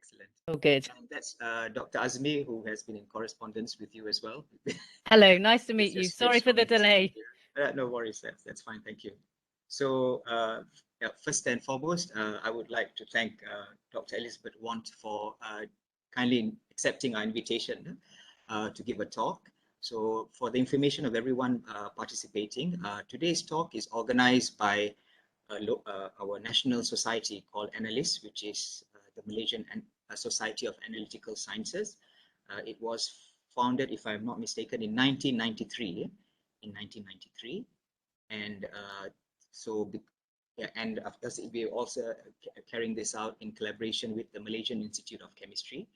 Excellent. Oh, good. And that's Dr. Azmi, who has been in correspondence with you as well. Hello, nice to meet you. Sorry for the delay. No worries, that's fine, thank you. So yeah, first and foremost, I would like to thank Dr. Elizabeth Want for kindly accepting our invitation to give a talk. So for the information of everyone participating, today's talk is organized by our national society called ANALIS, which is the Malaysian Society of Analytical Sciences. It was founded, if I'm not mistaken, in 1993. And so, yeah, and of course, we're also carrying this out in collaboration with the Malaysian Institute of Chemistry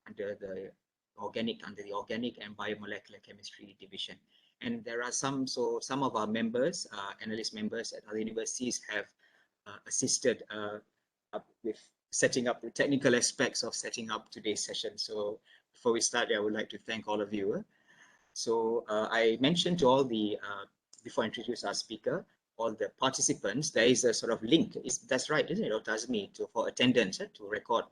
under the organic and biomolecular chemistry division. And there are some of our members, analyst members at other universities, have assisted with setting up the technical aspects of setting up today's session. So before we start, I would like to thank all of you. So I mentioned to all the before I introduce our speaker, all the participants, there is a sort of link. That's right, isn't it, Dr. Azmi, for attendance, to record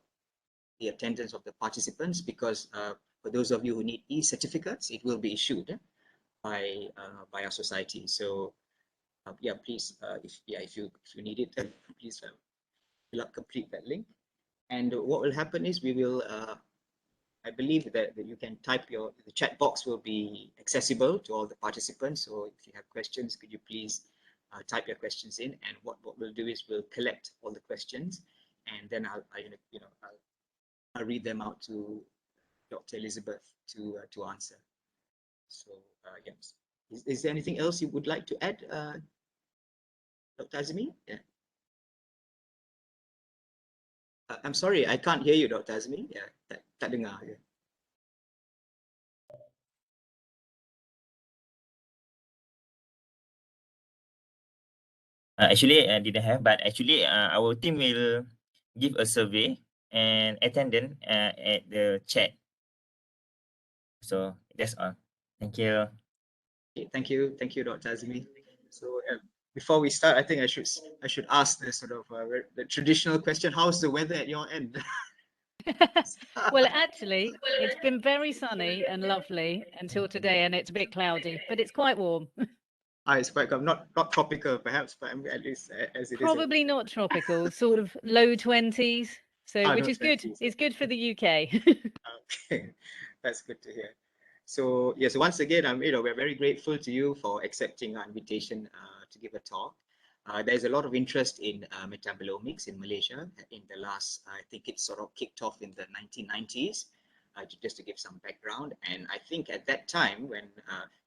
the attendance of the participants, because for those of you who need e-certificates, it will be issued by our society. So yeah, please, if you need it, please complete that link. And what will happen is we will, I believe that you can type the chat box will be accessible to all the participants. So if you have questions, could you please type your questions in, and what we'll do is we'll collect all the questions, and then I'll read them out to Dr. Elizabeth to answer. So yes, is there anything else you would like to add, Dr. Azmi? Yeah. I'm sorry, I can't hear you, Dr. Azmi. Yeah, tak dengar. Yeah. Actually, I didn't have, but actually, our team will give a survey and attendance at the chat. So that's all. Thank you. Okay, thank you, Dr. Azmi. So before we start, I think I should ask the sort of the traditional question: how's the weather at your end? Well, actually, it's been very sunny and lovely until today, and it's a bit cloudy, but it's quite warm. It's quite not tropical, perhaps, but at least as it Probably is. not tropical, sort of low 20s. So, which is good. 20s. It's good for the UK. Okay, that's good to hear. So yes, once again, we're very grateful to you for accepting our invitation to give a talk. There's a lot of interest in metabolomics in Malaysia. In the last, I think it sort of kicked off in the 1990s. Just to give some background, and I think at that time, when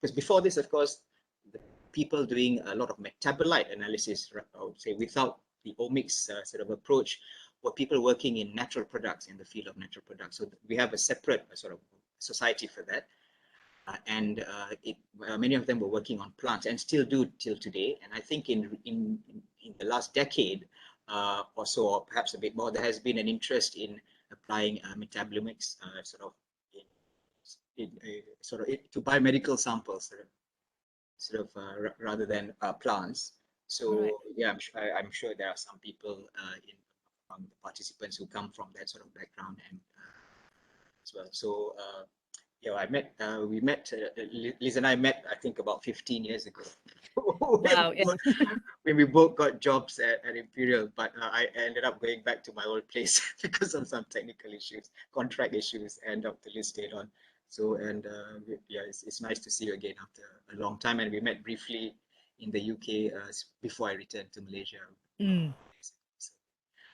because before this, of course, the people doing a lot of metabolite analysis, I would say, without the omics sort of approach, were people working in natural products, in the field of natural products. So we have a separate sort of society for that. And many of them were working on plants and still do till today. And I think in the last decade or so, or perhaps a bit more, there has been an interest in applying metabolomics to biomedical samples, rather than plants. So right. Yeah, I'm sure there are some people from the participants who come from that sort of background and as well. So yeah, Liz and I met, I think, about 15 years ago. Wow. When we both got jobs at Imperial, but I ended up going back to my old place because of some technical issues, contract issues, and Dr. Liz stayed on. So, and yeah, it's nice to see you again after a long time. And we met briefly in the UK before I returned to Malaysia. Mm. So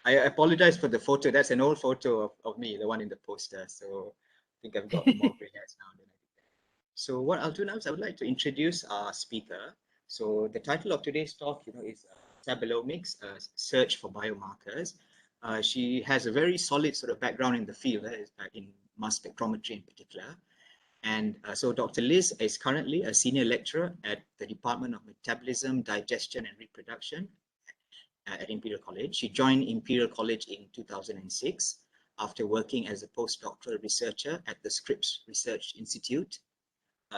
I apologize for the photo. That's an old photo of me, the one in the poster. So I think I've got more gray hairs now than I did then. So what I'll do now is I would like to introduce our speaker. So the title of today's talk, is Metabolomics, Search for Biomarkers. She has a very solid sort of background in the field, in mass spectrometry in particular. And so Dr. Liz is currently a senior lecturer at the Department of Metabolism, Digestion and Reproduction at Imperial College. She joined Imperial College in 2006 after working as a postdoctoral researcher at the Scripps Research Institute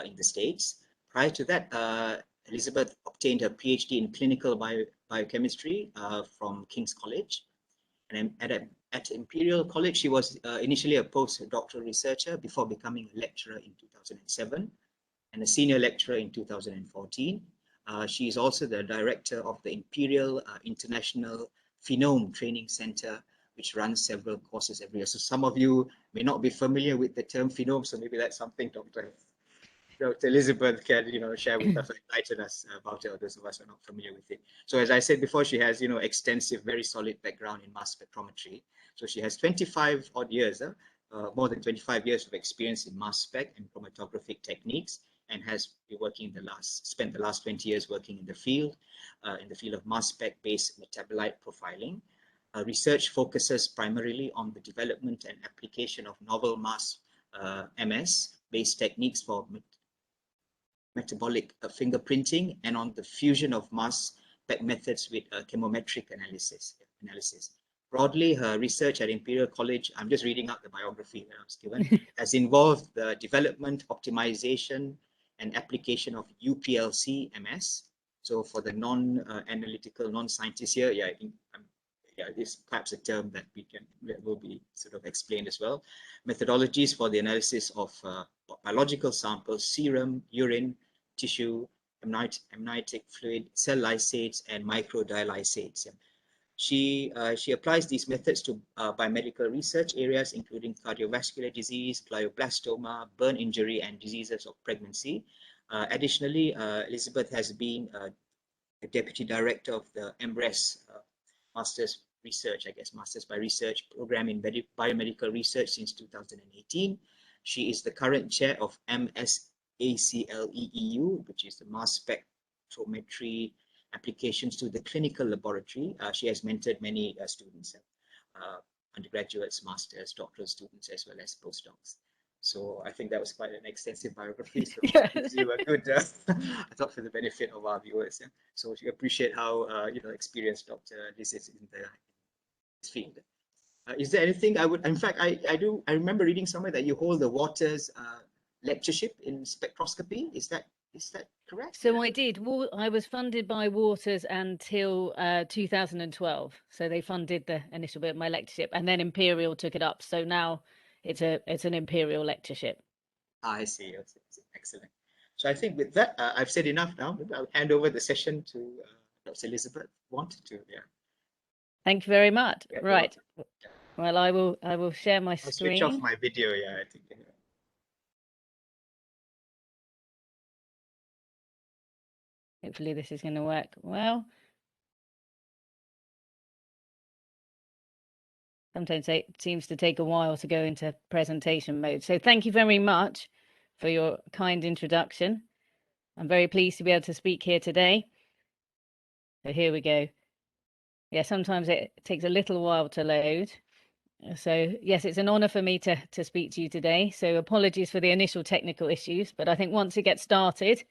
in the States. Prior to that, Elizabeth obtained her PhD in clinical biochemistry from King's College. And at At Imperial College, she was initially a postdoctoral researcher before becoming a lecturer in 2007 and a senior lecturer in 2014. She is also the director of the Imperial International Phenome Training Center, which runs several courses every year. So some of you may not be familiar with the term phenome, so maybe that's something Dr. Elizabeth can, share with us, enlighten us about it, or those of us who are not familiar with it. So as I said before, she has, extensive, very solid background in mass spectrometry. So she has 25 odd years, more than 25 years of experience in mass spec and chromatographic techniques, and has been spent the last 20 years working in the field of mass spec based metabolite profiling. Research focuses primarily on the development and application of novel mass MS based techniques for metabolic fingerprinting and on the fusion of mass spec methods with chemometric analysis. Broadly, her research at Imperial College, I'm just reading out the biography that I was given, has involved the development, optimization, and application of UPLC MS. So for the non-analytical, non-scientists here, it's perhaps a term that will be sort of explained as well. Methodologies for the analysis of biological samples, serum, urine, tissue, amniotic fluid, cell lysates, and microdialysates. She applies these methods to biomedical research areas, including cardiovascular disease, glioblastoma, burn injury, and diseases of pregnancy. Additionally, Elizabeth has been a deputy director of the MRES Master's by Research program in biomedical research since 2018. She is the current chair of MSACLEEU, which is the mass spectrometry applications to the clinical laboratory. She has mentored many students, undergraduates, masters, doctoral students, as well as postdocs. So I think that was quite an extensive biography. So Yes. you a good, I thought for the benefit of our viewers. Yeah? So we appreciate how experienced Dr. Liz is in this field. Is there anything in fact, I remember reading somewhere that you hold the Waters lectureship in spectroscopy. Is that correct? So I did. I was funded by Waters until 2012. So they funded the initial bit of my lectureship, and then Imperial took it up. So now it's an Imperial lectureship. I see. Excellent. So I think with that, I've said enough now. Maybe I'll hand over the session to Dr. Elizabeth. Thank you very much. Yeah, right. Well, I will share my I'll screen. switch off my video. Yeah, I think. Hopefully this is going to work well. Sometimes it seems to take a while to go into presentation mode. So thank you very much for your kind introduction. I'm very pleased to be able to speak here today. So here we go. Yeah, sometimes it takes a little while to load. So yes, it's an honor for me to speak to you today. So apologies for the initial technical issues, but I think once it gets started,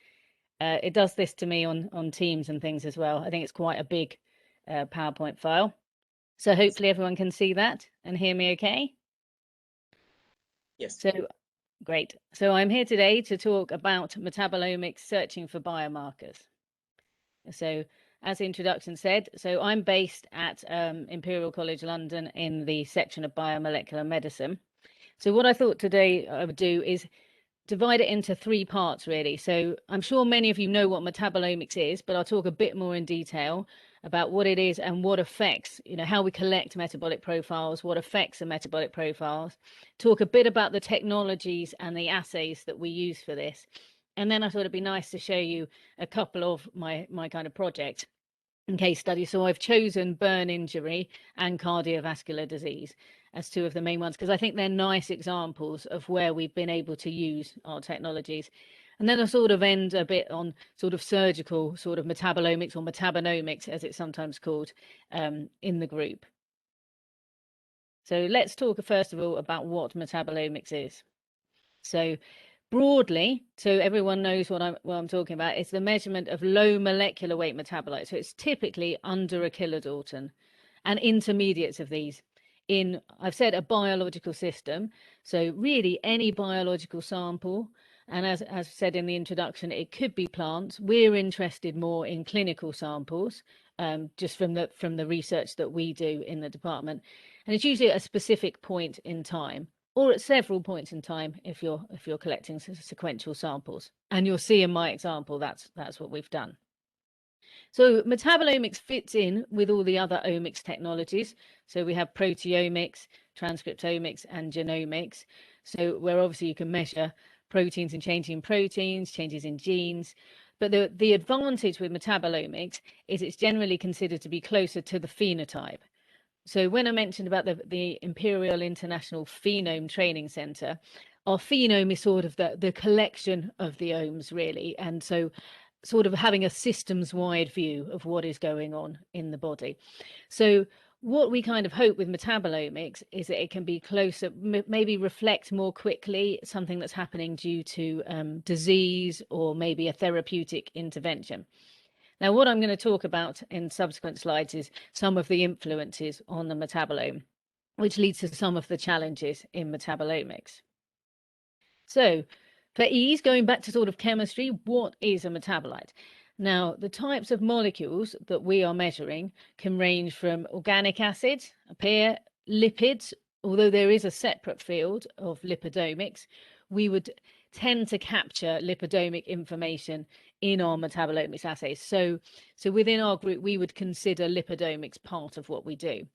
it does this to me on Teams and things as well. I think it's quite a big PowerPoint file. So hopefully everyone can see that and hear me okay? Yes. So great. So I'm here today to talk about metabolomics searching for biomarkers. So as the introduction said, so I'm based at Imperial College London in the section of biomolecular medicine. So what I thought today I would do is divide it into three parts, really. So I'm sure many of you know what metabolomics is, but I'll talk a bit more in detail about what it is and what affects, how we collect metabolic profiles, what affects the metabolic profiles, talk a bit about the technologies and the assays that we use for this. And then I thought it'd be nice to show you a couple of my kind of projects and case studies. So I've chosen burn injury and cardiovascular disease as two of the main ones, because I think they're nice examples of where we've been able to use our technologies. And then I sort of end a bit on sort of surgical sort of metabolomics, or metabonomics, as it's sometimes called, in the group. So let's talk first of all about what metabolomics is. So broadly, so everyone knows what I'm talking about, it's the measurement of low molecular weight metabolites. So it's typically under a kilodalton, and intermediates of these in, I've said, a biological system. So really any biological sample. And as said in the introduction, it could be plants. We're interested more in clinical samples, just from the research that we do in the department. And it's usually at a specific point in time, or at several points in time if you're collecting sequential samples. And you'll see in my example that's what we've done. So metabolomics fits in with all the other omics technologies. So we have proteomics, transcriptomics, and genomics. So where obviously you can measure proteins and changing proteins, changes in genes. But the advantage with metabolomics is it's generally considered to be closer to the phenotype. So when I mentioned about the Imperial International Phenome Training Centre, our phenome is sort of the collection of the omes, really. And so sort of having a systems-wide view of what is going on in the body. So what we kind of hope with metabolomics is that it can be closer, maybe reflect more quickly something that's happening due to disease or maybe a therapeutic intervention. Now, what I'm going to talk about in subsequent slides is some of the influences on the metabolome, which leads to some of the challenges in metabolomics. So for ease, going back to sort of chemistry, what is a metabolite? Now, the types of molecules that we are measuring can range from organic acids, up here, lipids, although there is a separate field of lipidomics, we would tend to capture lipidomic information in our metabolomics assays. So within our group, we would consider lipidomics part of what we do.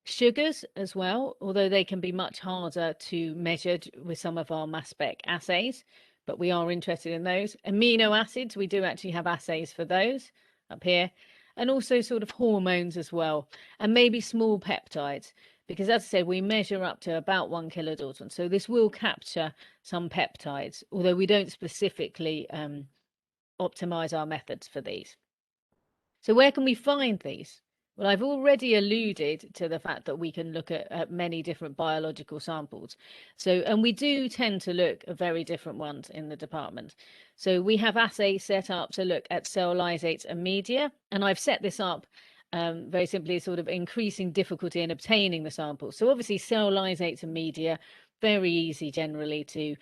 Sugars as well, although they can be much harder to measure with some of our mass spec assays, but we are interested in those. Amino acids, we do actually have assays for those up here, and also sort of hormones as well, and maybe small peptides, because as I said, we measure up to about 1 kilodalton. So this will capture some peptides, although we don't specifically optimize our methods for these. So where can we find these? Well, I've already alluded to the fact that we can look at many different biological samples. And we do tend to look at very different ones in the department. So we have assays set up to look at cell lysates and media. And I've set this up very simply as sort of increasing difficulty in obtaining the samples. So obviously cell lysates and media, very easy generally to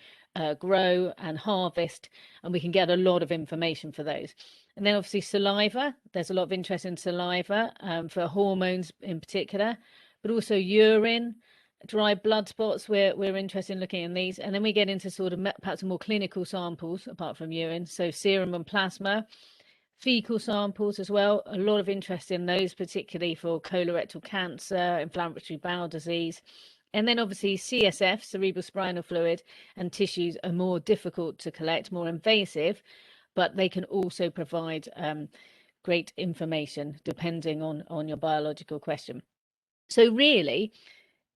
grow and harvest, and we can get a lot of information for those. And then obviously saliva, there's a lot of interest in saliva for hormones in particular, but also urine, dry blood spots, we're interested in looking at these. And then we get into sort of perhaps more clinical samples apart from urine, so serum and plasma, fecal samples as well, a lot of interest in those, particularly for colorectal cancer, inflammatory bowel disease. And then obviously CSF, cerebrospinal fluid, and tissues are more difficult to collect, more invasive, but they can also provide great information depending on your biological question. So really,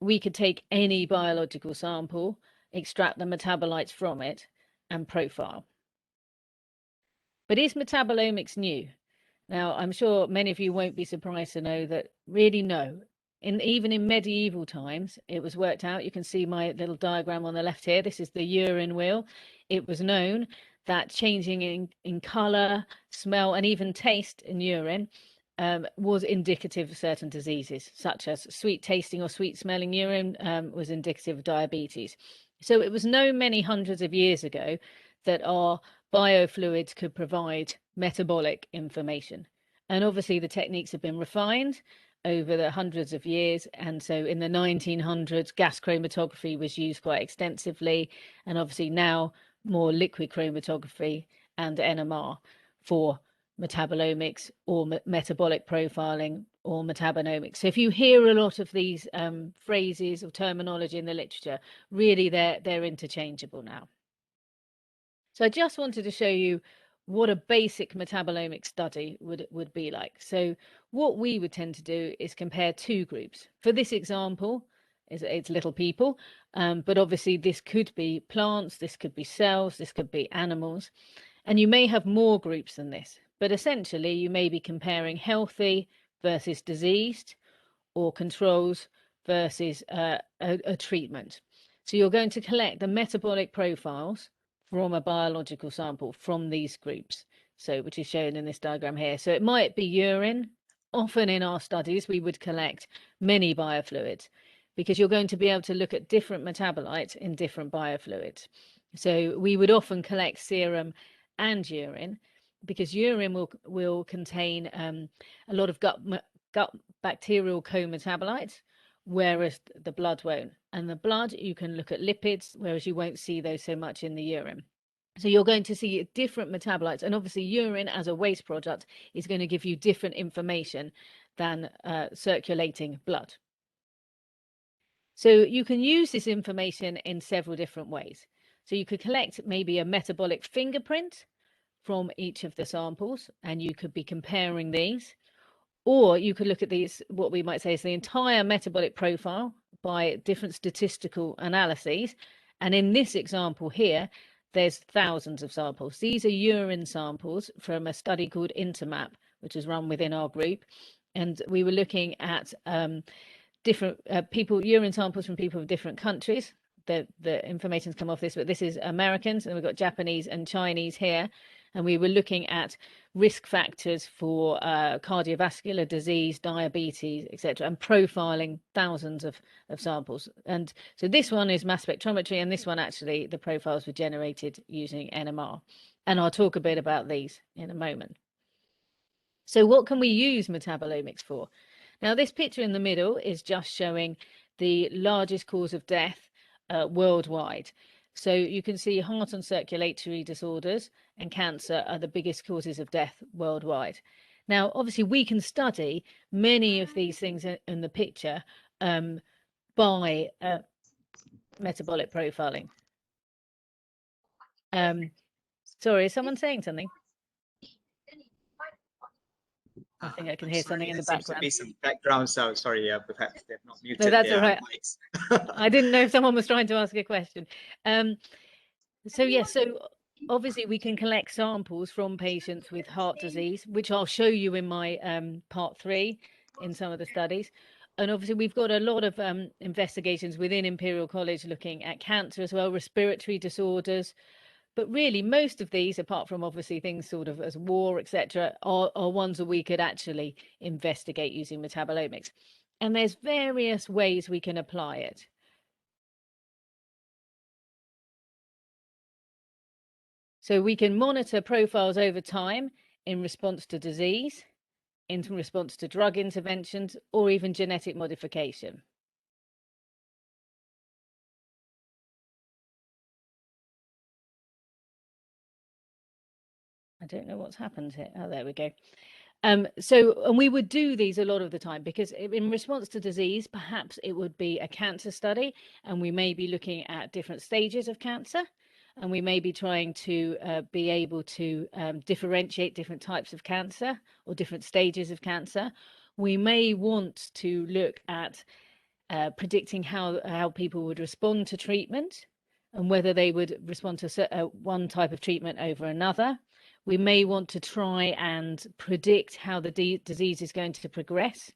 we could take any biological sample, extract the metabolites from it, and profile. But is metabolomics new? Now, I'm sure many of you won't be surprised to know that really no. Even in medieval times, it was worked out. You can see my little diagram on the left here. This is the urine wheel. It was known that changing in color, smell, and even taste in urine was indicative of certain diseases, such as sweet tasting or sweet smelling urine was indicative of diabetes. So it was known many hundreds of years ago that our biofluids could provide metabolic information. And obviously the techniques have been refined over the hundreds of years. And so in the 1900s, gas chromatography was used quite extensively. And obviously now more liquid chromatography and NMR for metabolomics or metabolic profiling or metabonomics. So if you hear a lot of these phrases or terminology in the literature, really they're interchangeable now. So I just wanted to show you what a basic metabolomic study would be like. So what we would tend to do is compare two groups. For this example, it's little people, but obviously this could be plants, this could be cells, this could be animals, and you may have more groups than this, but essentially you may be comparing healthy versus diseased or controls versus a treatment. So you're going to collect the metabolic profiles from a biological sample from these groups, so which is shown in this diagram here. So it might be urine. Often in our studies, we would collect many biofluids because you're going to be able to look at different metabolites in different biofluids. So we would often collect serum and urine because urine will contain a lot of gut bacterial co-metabolites, whereas the blood won't. And the blood, you can look at lipids, whereas you won't see those so much in the urine. So you're going to see different metabolites, and obviously urine as a waste product is going to give you different information than circulating blood. So you can use this information in several different ways. So you could collect maybe a metabolic fingerprint from each of the samples, and you could be comparing these. Or you could look at these, what we might say is the entire metabolic profile by different statistical analyses. And in this example here, there's thousands of samples. These are urine samples from a study called INTERMAP, which is run within our group. And we were looking at different urine samples from people of different countries. The information's come off this, but this is Americans, and we've got Japanese and Chinese here. And we were looking at risk factors for cardiovascular disease, diabetes, etc., and profiling thousands of samples. And so this one is mass spectrometry, and this one actually, the profiles were generated using NMR. And I'll talk a bit about these in a moment. So what can we use metabolomics for? Now, this picture in the middle is just showing the largest cause of death worldwide. So you can see heart and circulatory disorders and cancer are the biggest causes of death worldwide. Now, obviously, we can study many of these things in the picture by metabolic profiling. Sorry, is someone saying something? I think I can hear something in the background. There seems to be some background sound. Sorry, perhaps they've not muted. No, that's all right. Mics. I didn't know if someone was trying to ask a question. So obviously we can collect samples from patients with heart disease, which I'll show you in my part 3 in some of the studies. And obviously we've got a lot of investigations within Imperial College looking at cancer as well, respiratory disorders. But really, most of these, apart from obviously things sort of as war, etc., are ones that we could actually investigate using metabolomics. And there's various ways we can apply it. So we can monitor profiles over time in response to disease, in response to drug interventions, or even genetic modification. I don't know what's happened here. Oh, there we go. And we would do these a lot of the time because in response to disease, perhaps it would be a cancer study, and we may be looking at different stages of cancer, and we may be trying to be able to differentiate different types of cancer or different stages of cancer. We may want to look at predicting how people would respond to treatment and whether they would respond to one type of treatment over another. We may want to try and predict how the disease is going to progress.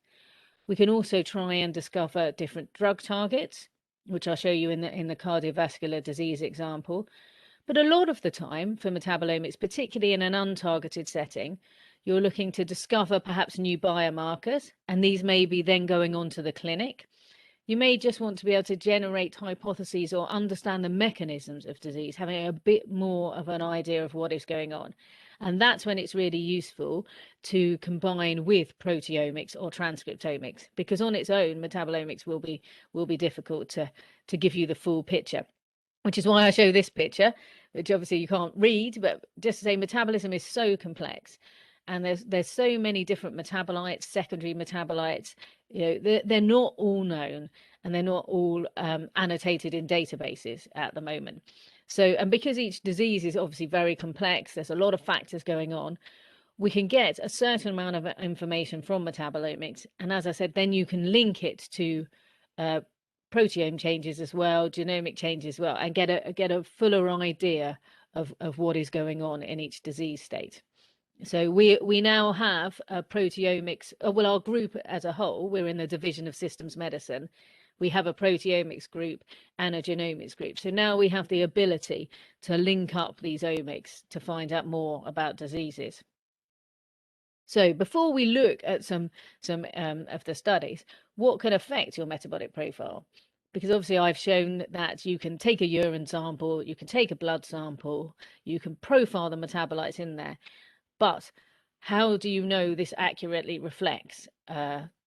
We can also try and discover different drug targets, which I'll show you in the cardiovascular disease example. But a lot of the time for metabolomics, particularly in an untargeted setting, you're looking to discover perhaps new biomarkers, and these may be then going on to the clinic. You may just want to be able to generate hypotheses or understand the mechanisms of disease, having a bit more of an idea of what is going on. And that's when it's really useful to combine with proteomics or transcriptomics, because on its own, metabolomics will be difficult to give you the full picture, which is why I show this picture, which obviously you can't read, but just to say metabolism is so complex. And there's so many different metabolites, secondary metabolites. You know, they're not all known, and they're not all annotated in databases at the moment. So, and because each disease is obviously very complex, there's a lot of factors going on. We can get a certain amount of information from metabolomics, and as I said, then you can link it to proteome changes as well, genomic changes as well, and get a fuller idea of what is going on in each disease state. So we now have a proteomics, well, our group as a whole, we're in the Division of Systems Medicine. We have a proteomics group and a genomics group. So now we have the ability to link up these omics to find out more about diseases. So before we look at some of the studies, what can affect your metabolic profile? Because obviously I've shown that you can take a urine sample, you can take a blood sample, you can profile the metabolites in there. But how do you know this accurately reflects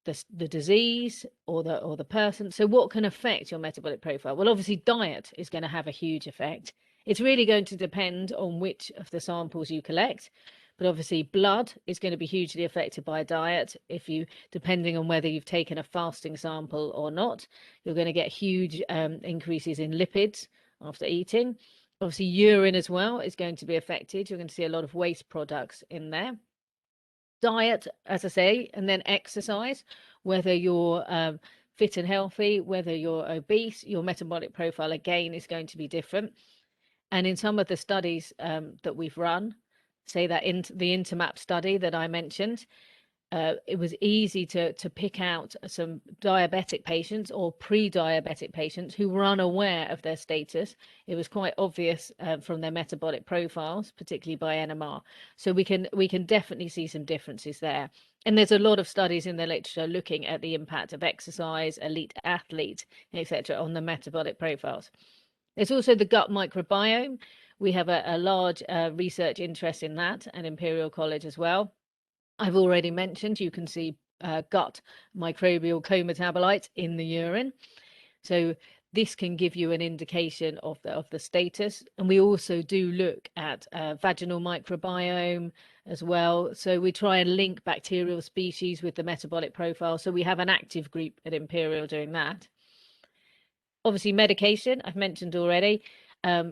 the disease or the person. So what can affect your metabolic profile? Well, obviously diet is going to have a huge effect. It's really going to depend on which of the samples you collect, but obviously blood is going to be hugely affected by diet. Depending on whether you've taken a fasting sample or not, you're going to get huge increases in lipids after eating. Obviously urine as well is going to be affected. You're going to see a lot of waste products in there. Diet, as I say, and then exercise, whether you're fit and healthy, whether you're obese, your metabolic profile again is going to be different. And in some of the studies that we've run, say that in the INTERMAP study that I mentioned, it was easy to pick out some diabetic patients or pre-diabetic patients who were unaware of their status. It was quite obvious from their metabolic profiles, particularly by NMR. So we can definitely see some differences there. And there's a lot of studies in the literature looking at the impact of exercise, elite athletes, etc., on the metabolic profiles. There's also the gut microbiome. We have a large research interest in that at Imperial College as well. I've already mentioned you can see gut microbial co-metabolites in the urine. So this can give you an indication of the status. And we also do look at vaginal microbiome as well. So we try and link bacterial species with the metabolic profile. So we have an active group at Imperial doing that. Obviously, medication, I've mentioned already.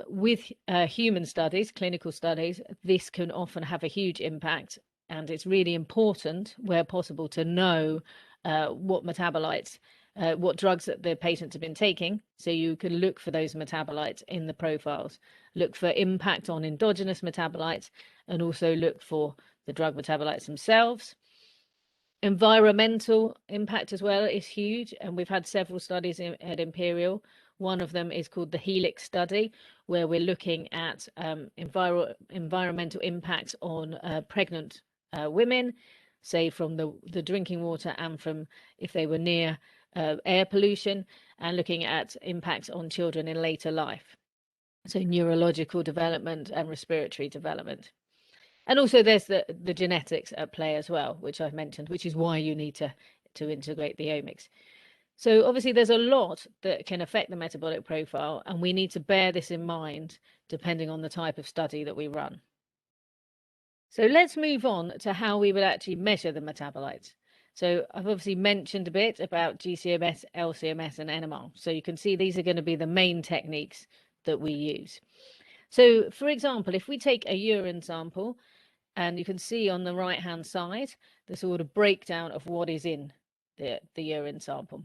With human studies, clinical studies, this can often have a huge impact. And it's really important, where possible, to know what metabolites, what drugs that the patients have been taking. So you can look for those metabolites in the profiles, look for impact on endogenous metabolites, and also look for the drug metabolites themselves. Environmental impact as well is huge. And we've had several studies at Imperial. One of them is called the Helix study, where we're looking at environmental impacts on pregnant women, say from the drinking water and from if they were near air pollution, and looking at impacts on children in later life. So neurological development and respiratory development. And also there's the genetics at play as well, which I've mentioned, which is why you need to integrate the omics. So obviously there's a lot that can affect the metabolic profile, and we need to bear this in mind depending on the type of study that we run. So let's move on to how we would actually measure the metabolites. So I've obviously mentioned a bit about GCMS, LCMS, and NMR. So you can see these are going to be the main techniques that we use. So for example, if we take a urine sample, and you can see on the right-hand side, the sort of breakdown of what is in the urine sample.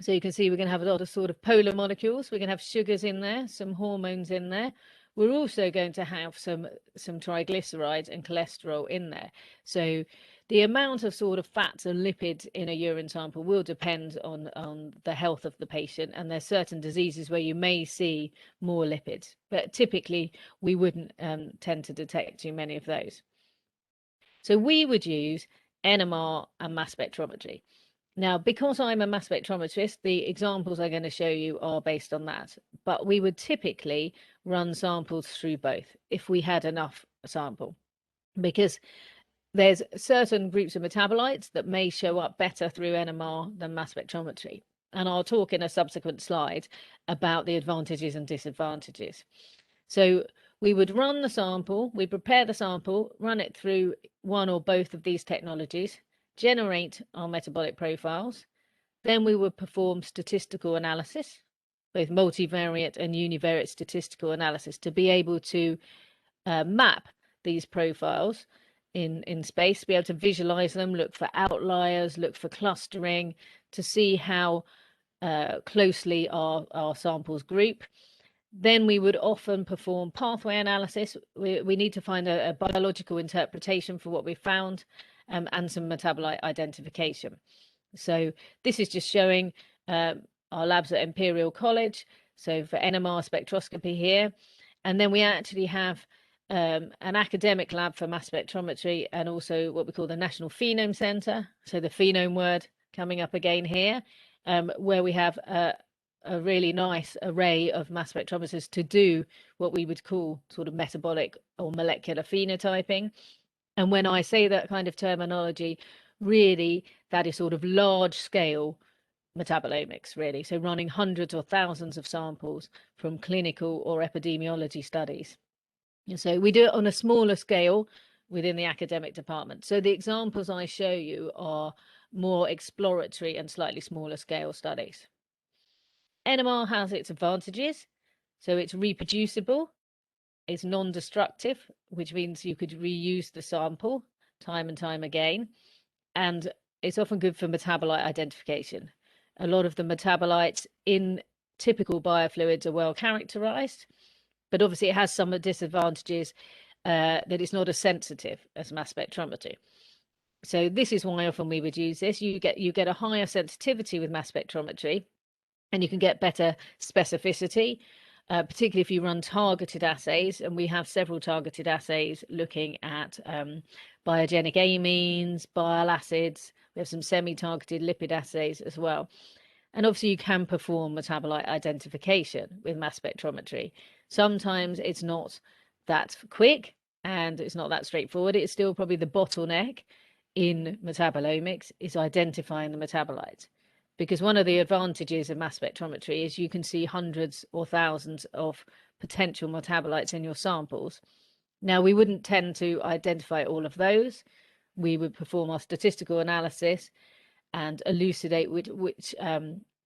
So you can see we're going to have a lot of sort of polar molecules. We're going to have sugars in there, some hormones in there. We're also going to have some triglycerides and cholesterol in there. So the amount of sort of fats and lipids in a urine sample will depend on the health of the patient. And there's certain diseases where you may see more lipids, but typically we wouldn't tend to detect too many of those. So we would use NMR and mass spectrometry. Now, because I'm a mass spectrometrist, the examples I'm going to show you are based on that. But we would typically run samples through both if we had enough sample, because there's certain groups of metabolites that may show up better through NMR than mass spectrometry. And I'll talk in a subsequent slide about the advantages and disadvantages. So we would run the sample, we prepare the sample, run it through one or both of these technologies, generate our metabolic profiles. Then we would perform statistical analysis, both multivariate and univariate statistical analysis, to be able to map these profiles in space, be able to visualize them, look for outliers, look for clustering, to see how closely our samples group. Then we would often perform pathway analysis. We need to find a biological interpretation for what we found, and some metabolite identification. So this is just showing our labs at Imperial College. So for NMR spectroscopy here. And then we actually have an academic lab for mass spectrometry, and also what we call the National Phenome Centre. So the phenome word coming up again here, where we have a really nice array of mass spectrometers to do what we would call sort of metabolic or molecular phenotyping. And when I say that kind of terminology, really that is sort of large scale metabolomics, really. So running hundreds or thousands of samples from clinical or epidemiology studies. And so we do it on a smaller scale within the academic department. So the examples I show you are more exploratory and slightly smaller scale studies. NMR has its advantages. So it's reproducible, it's non-destructive, which means you could reuse the sample time and time again. And it's often good for metabolite identification. A lot of the metabolites in typical biofluids are well characterized, but obviously it has some disadvantages that it's not as sensitive as mass spectrometry. So this is why often we would use this. You get a higher sensitivity with mass spectrometry, and you can get better specificity, particularly if you run targeted assays. And we have several targeted assays looking at biogenic amines, bile acids. We have some semi-targeted lipid assays as well. And obviously you can perform metabolite identification with mass spectrometry. Sometimes it's not that quick and it's not that straightforward. It's still probably the bottleneck in metabolomics is identifying the metabolites. Because one of the advantages of mass spectrometry is you can see hundreds or thousands of potential metabolites in your samples. Now, we wouldn't tend to identify all of those. We would perform our statistical analysis and elucidate which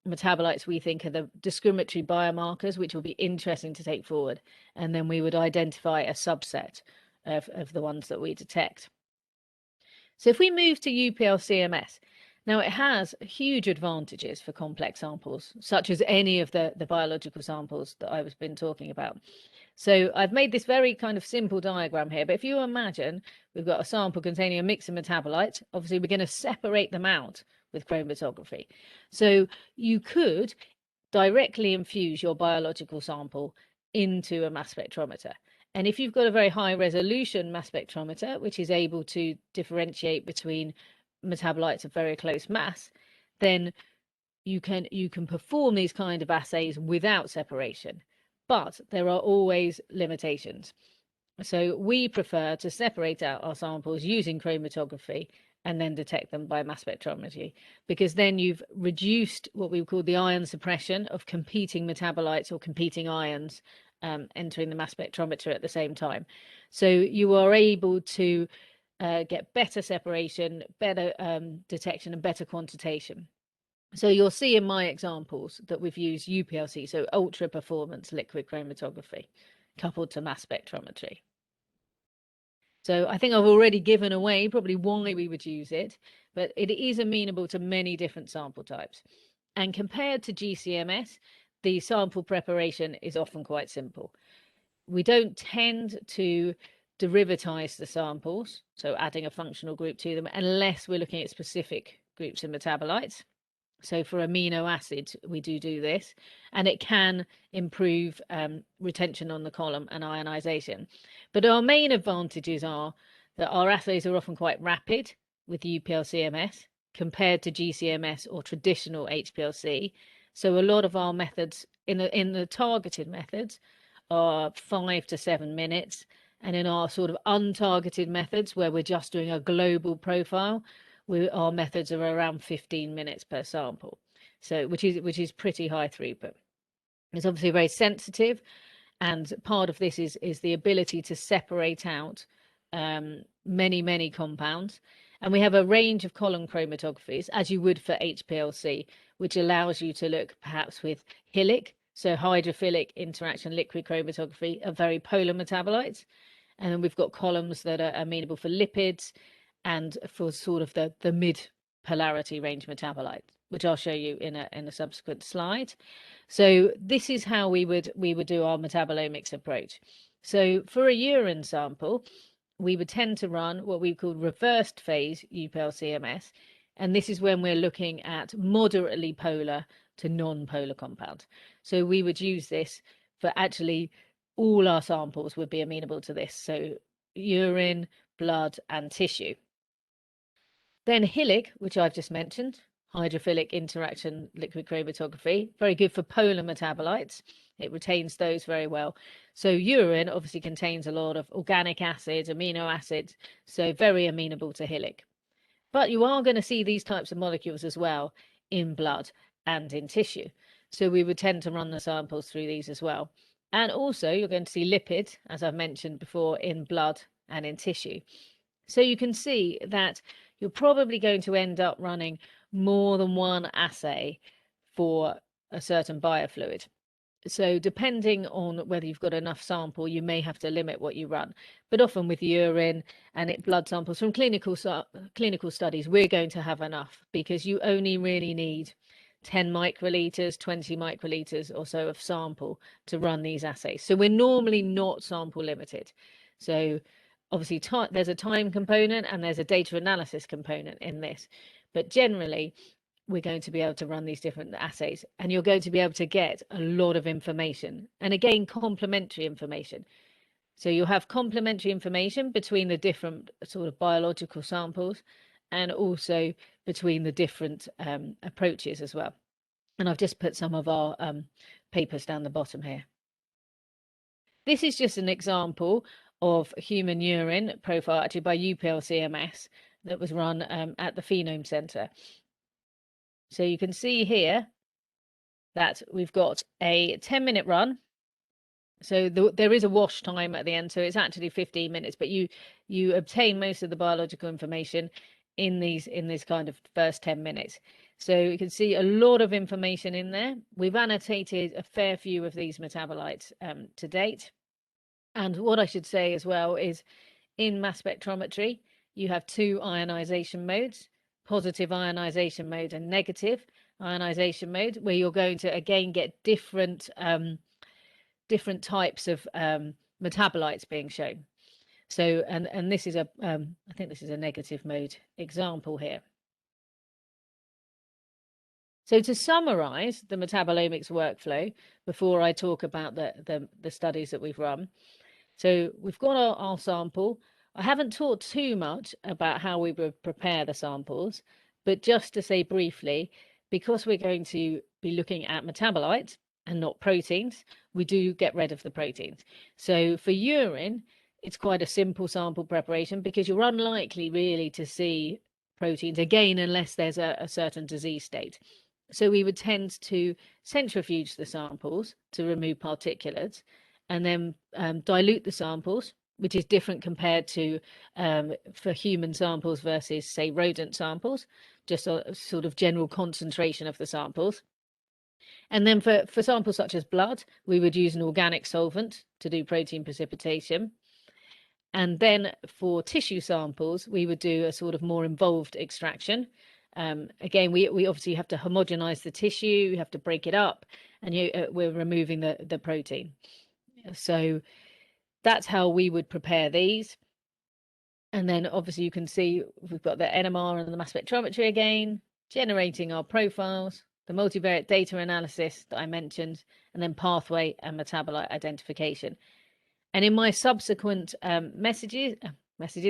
metabolites we think are the discriminatory biomarkers, which will be interesting to take forward. And then we would identify a subset of the ones that we detect. So if we move to UPL-CMS, now it has huge advantages for complex samples, such as any of the biological samples that I've been talking about. So I've made this very kind of simple diagram here, but if you imagine we've got a sample containing a mix of metabolites, obviously we're going to separate them out with chromatography. So you could directly infuse your biological sample into a mass spectrometer. And if you've got a very high resolution mass spectrometer, which is able to differentiate between metabolites of very close mass, then you can perform these kind of assays without separation. But there are always limitations. So we prefer to separate out our samples using chromatography and then detect them by mass spectrometry, because then you've reduced what we call the ion suppression of competing metabolites or competing ions entering the mass spectrometer at the same time. So you are able to get better separation, better detection, and better quantitation. So you'll see in my examples that we've used UPLC, so ultra performance liquid chromatography, coupled to mass spectrometry. So I think I've already given away probably why we would use it, but it is amenable to many different sample types. And compared to GCMS, the sample preparation is often quite simple. We don't tend to derivatize the samples, so adding a functional group to them, unless we're looking at specific groups of metabolites. So for amino acids, we do this, and it can improve retention on the column and ionization. But our main advantages are that our assays are often quite rapid with UPL-CMS compared to GCMS or traditional HPLC. So a lot of our methods in the targeted methods are 5 to 7 minutes. And in our sort of untargeted methods, where we're just doing a global profile, our methods are around 15 minutes per sample, so which is pretty high throughput. It's obviously very sensitive, and part of this is the ability to separate out many compounds. And we have a range of column chromatographies, as you would for HPLC, which allows you to look perhaps with HILIC, so hydrophilic interaction liquid chromatography of very polar metabolites. And then we've got columns that are amenable for lipids and for sort of the mid polarity range metabolites, which I'll show you in a subsequent slide. So this is how we would do our metabolomics approach. So for a urine sample, we would tend to run what we call reversed phase UPL-CMS, and this is when we're looking at moderately polar to non-polar compounds. So we would use this for actually all our samples would be amenable to this, so urine, blood, and tissue. Then HILIC, which I've just mentioned, hydrophilic interaction liquid chromatography, very good for polar metabolites. It retains those very well. So urine obviously contains a lot of organic acids, amino acids, so very amenable to HILIC. But you are going to see these types of molecules as well in blood and in tissue. So we would tend to run the samples through these as well. And also you're going to see lipid, as I've mentioned before, in blood and in tissue. So you can see that you're probably going to end up running more than one assay for a certain biofluid. So depending on whether you've got enough sample, you may have to limit what you run. But often with urine and blood samples from clinical studies, we're going to have enough, because you only really need 10 microliters, 20 microliters or so of sample to run these assays. So we're normally not sample limited. So obviously there's a time component and there's a data analysis component in this. But generally, we're going to be able to run these different assays, and you're going to be able to get a lot of information, and again, complementary information. So you'll have complementary information between the different sort of biological samples, and also between the different approaches as well. And I've just put some of our papers down the bottom here. This is just an example of human urine profile, actually by UPL CMS, that was run at the Phenome Centre. So you can see here that we've got a 10-minute run. So there is a wash time at the end, so it's actually 15 minutes, but you obtain most of the biological information in this kind of first 10 minutes. So you can see a lot of information in there. We've annotated a fair few of these metabolites to date. And what I should say as well is, in mass spectrometry, you have two ionization modes: positive ionization mode and negative ionization mode, where you're going to again get different types of metabolites being shown. So and this is I think this is a negative mode example here. So to summarize the metabolomics workflow before I talk about the studies that we've run. So we've got our sample. I haven't talked too much about how we would prepare the samples, but just to say briefly, because we're going to be looking at metabolites and not proteins, we do get rid of the proteins. So for urine, it's quite a simple sample preparation, because you're unlikely really to see proteins, again, unless there's a certain disease state. So we would tend to centrifuge the samples to remove particulates, and then dilute the samples, which is different compared to for human samples versus, say, rodent samples, just a sort of general concentration of the samples. And then for samples such as blood, we would use an organic solvent to do protein precipitation. And then for tissue samples, we would do a sort of more involved extraction. Again, we obviously have to homogenize the tissue, you have to break it up, and we're removing the protein. So that's how we would prepare these. And then obviously you can see we've got the NMR and the mass spectrometry again, generating our profiles, the multivariate data analysis that I mentioned, and then pathway and metabolite identification. And in my subsequent messages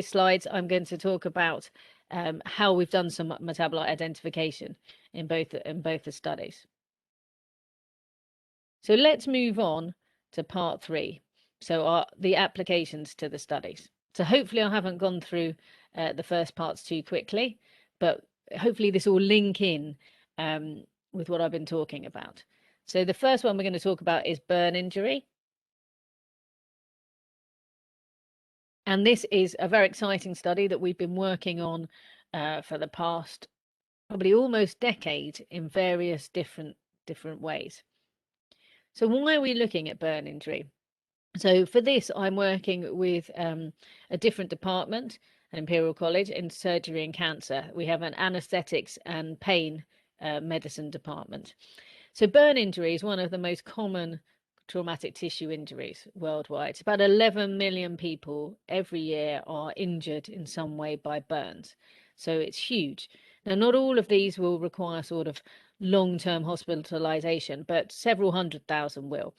slides, I'm going to talk about how we've done some metabolite identification in both the studies. So let's move on to part 3. So the applications to the studies. So hopefully I haven't gone through the first parts too quickly, but hopefully this will link in with what I've been talking about. So the first one we're going to talk about is burn injury. And this is a very exciting study that we've been working on for the past probably almost decade in various different ways. So why are we looking at burn injury? So for this, I'm working with a different department at Imperial College in surgery and cancer. We have an anesthetics and pain medicine department. So burn injury is one of the most common traumatic tissue injuries worldwide. About 11 million people every year are injured in some way by burns. So it's huge. Now, not all of these will require sort of long-term hospitalization, but several 100,000 will.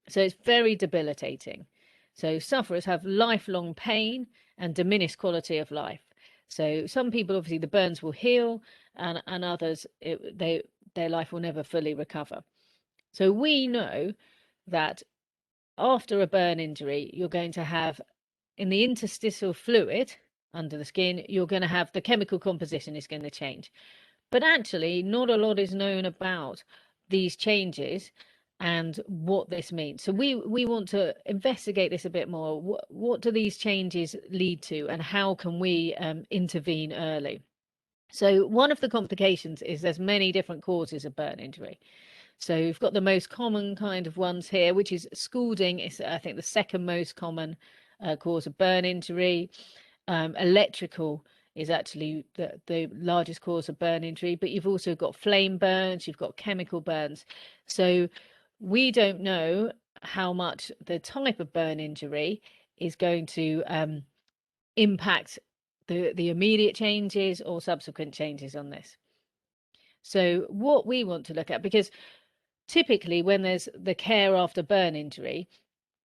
So it's very debilitating. So sufferers have lifelong pain and diminished quality of life. So some people, obviously, the burns will heal, and others, their life will never fully recover. So we know that after a burn injury, you're going to have, in the interstitial fluid, under the skin, you're going to have the chemical composition is going to change. But actually, not a lot is known about these changes and what this means. So we want to investigate this a bit more. What do these changes lead to, and how can we intervene early? So one of the complications is there's many different causes of burn injury. So you've got the most common kind of ones here, which is scalding is, I think, the second most common cause of burn injury. Electrical is actually the largest cause of burn injury, but you've also got flame burns, you've got chemical burns. So we don't know how much the type of burn injury is going to impact the immediate changes or subsequent changes on this. So what we want to look at, because typically when there's the care after burn injury,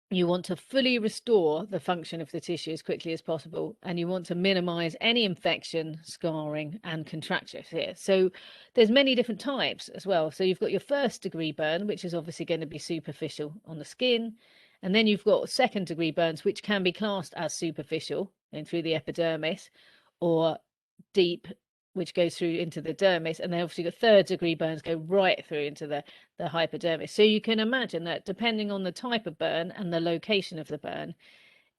you want to fully restore the function of the tissue as quickly as possible, and you want to minimize any infection, scarring, and contractures here. So there's many different types as well. So you've got your first degree burn, which is obviously going to be superficial on the skin. And then you've got second degree burns, which can be classed as superficial and through the epidermis, or deep, which goes through into the dermis, and then obviously the third degree burns go right through into the hypodermis. So you can imagine that depending on the type of burn and the location of the burn,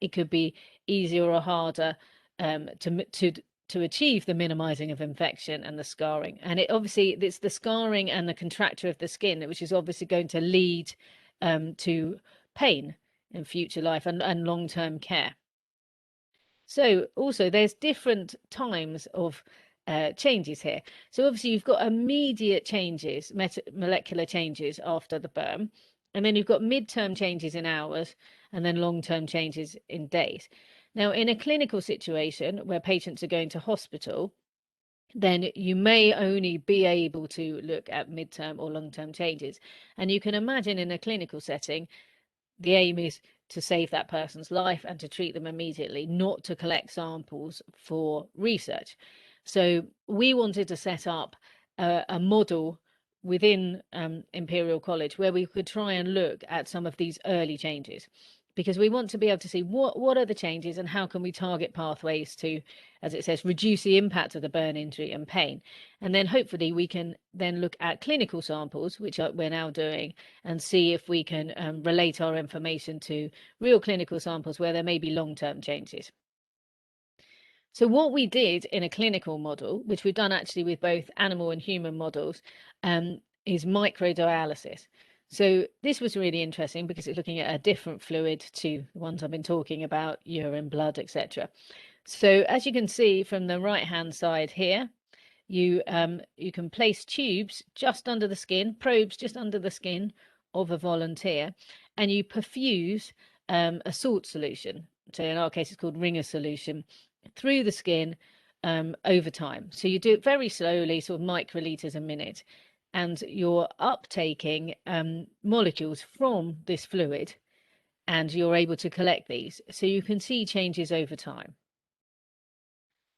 it could be easier or harder to achieve the minimizing of infection and the scarring. And it obviously, it's the scarring and the contracture of the skin, which is obviously going to lead to pain in future life and long-term care. So also there's different times of changes here. So obviously you've got immediate changes, molecular changes after the burn, and then you've got midterm changes in hours, and then long-term changes in days. Now, in a clinical situation where patients are going to hospital, then you may only be able to look at midterm or long-term changes. And you can imagine in a clinical setting, the aim is to save that person's life and to treat them immediately, not to collect samples for research. So we wanted to set up a model within Imperial College where we could try and look at some of these early changes, because we want to be able to see what are the changes and how can we target pathways to, as it says, reduce the impact of the burn injury and pain. And then hopefully we can then look at clinical samples, which we're now doing, and see if we can relate our information to real clinical samples where there may be long-term changes. So what we did in a clinical model, which we've done actually with both animal and human models, is microdialysis. So this was really interesting because it's looking at a different fluid to the ones I've been talking about, urine, blood, etc. So as you can see from the right-hand side here, you can place tubes just under the skin, probes just under the skin of a volunteer, and you perfuse a salt solution. So in our case, it's called Ringer solution, through the skin over time. So you do it very slowly, sort of microliters a minute, and you're uptaking molecules from this fluid, and you're able to collect these. So you can see changes over time.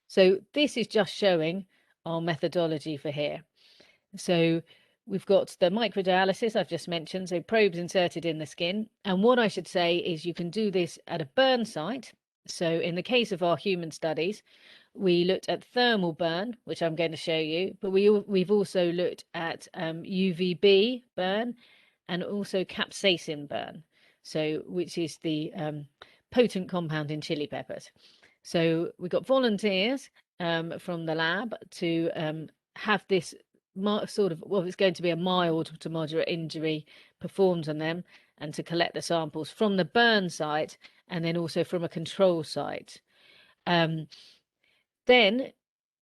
So this is just showing our methodology for here. So we've got the microdialysis I've just mentioned, so probes inserted in the skin. And what I should say is you can do this at a burn site. So in the case of our human studies, we looked at thermal burn, which I'm going to show you, but we've also looked at UVB burn and also capsaicin burn, so which is the potent compound in chili peppers. So we got volunteers from the lab to have this sort of, well, it's going to be a mild to moderate injury performed on them, and to collect the samples from the burn site and then also from a control site. Then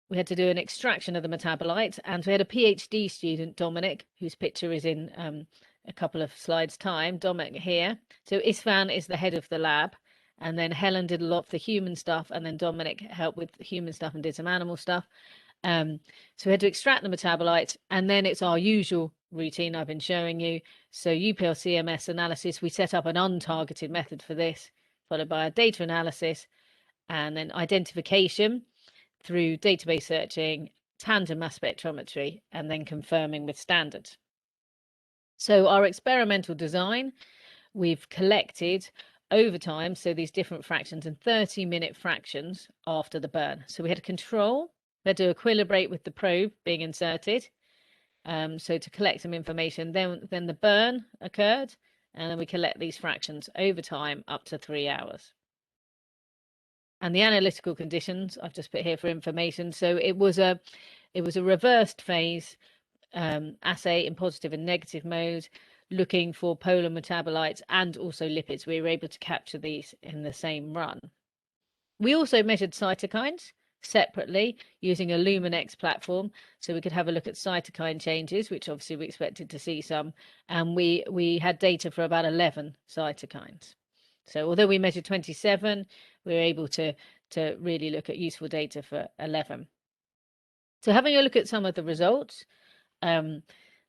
we had to do an extraction of the metabolite, and we had a PhD student, Dominic, whose picture is in a couple of slides' time. Dominic here. So Isfan is the head of the lab, and then Helen did a lot of the human stuff, and then Dominic helped with the human stuff and did some animal stuff. So we had to extract the metabolite, and then it's our usual routine I've been showing you. So UPL CMS analysis, we set up an untargeted method for this, followed by a data analysis, and then identification through database searching, tandem mass spectrometry, and then confirming with standards. So our experimental design, we've collected over time, so these different fractions, and 30-minute fractions after the burn. So we had a control, we had to equilibrate with the probe being inserted, so to collect some information. Then the burn occurred, and then we collect these fractions over time up to 3 hours. And the analytical conditions I've just put here for information. So it was a reversed phase assay in positive and negative mode, looking for polar metabolites and also lipids. We were able to capture these in the same run. We also measured cytokines separately using a Luminex platform, so we could have a look at cytokine changes, which obviously we expected to see some, and we had data for about 11 cytokines. So although we measured 27, we were able to really look at useful data for 11. So having a look at some of the results,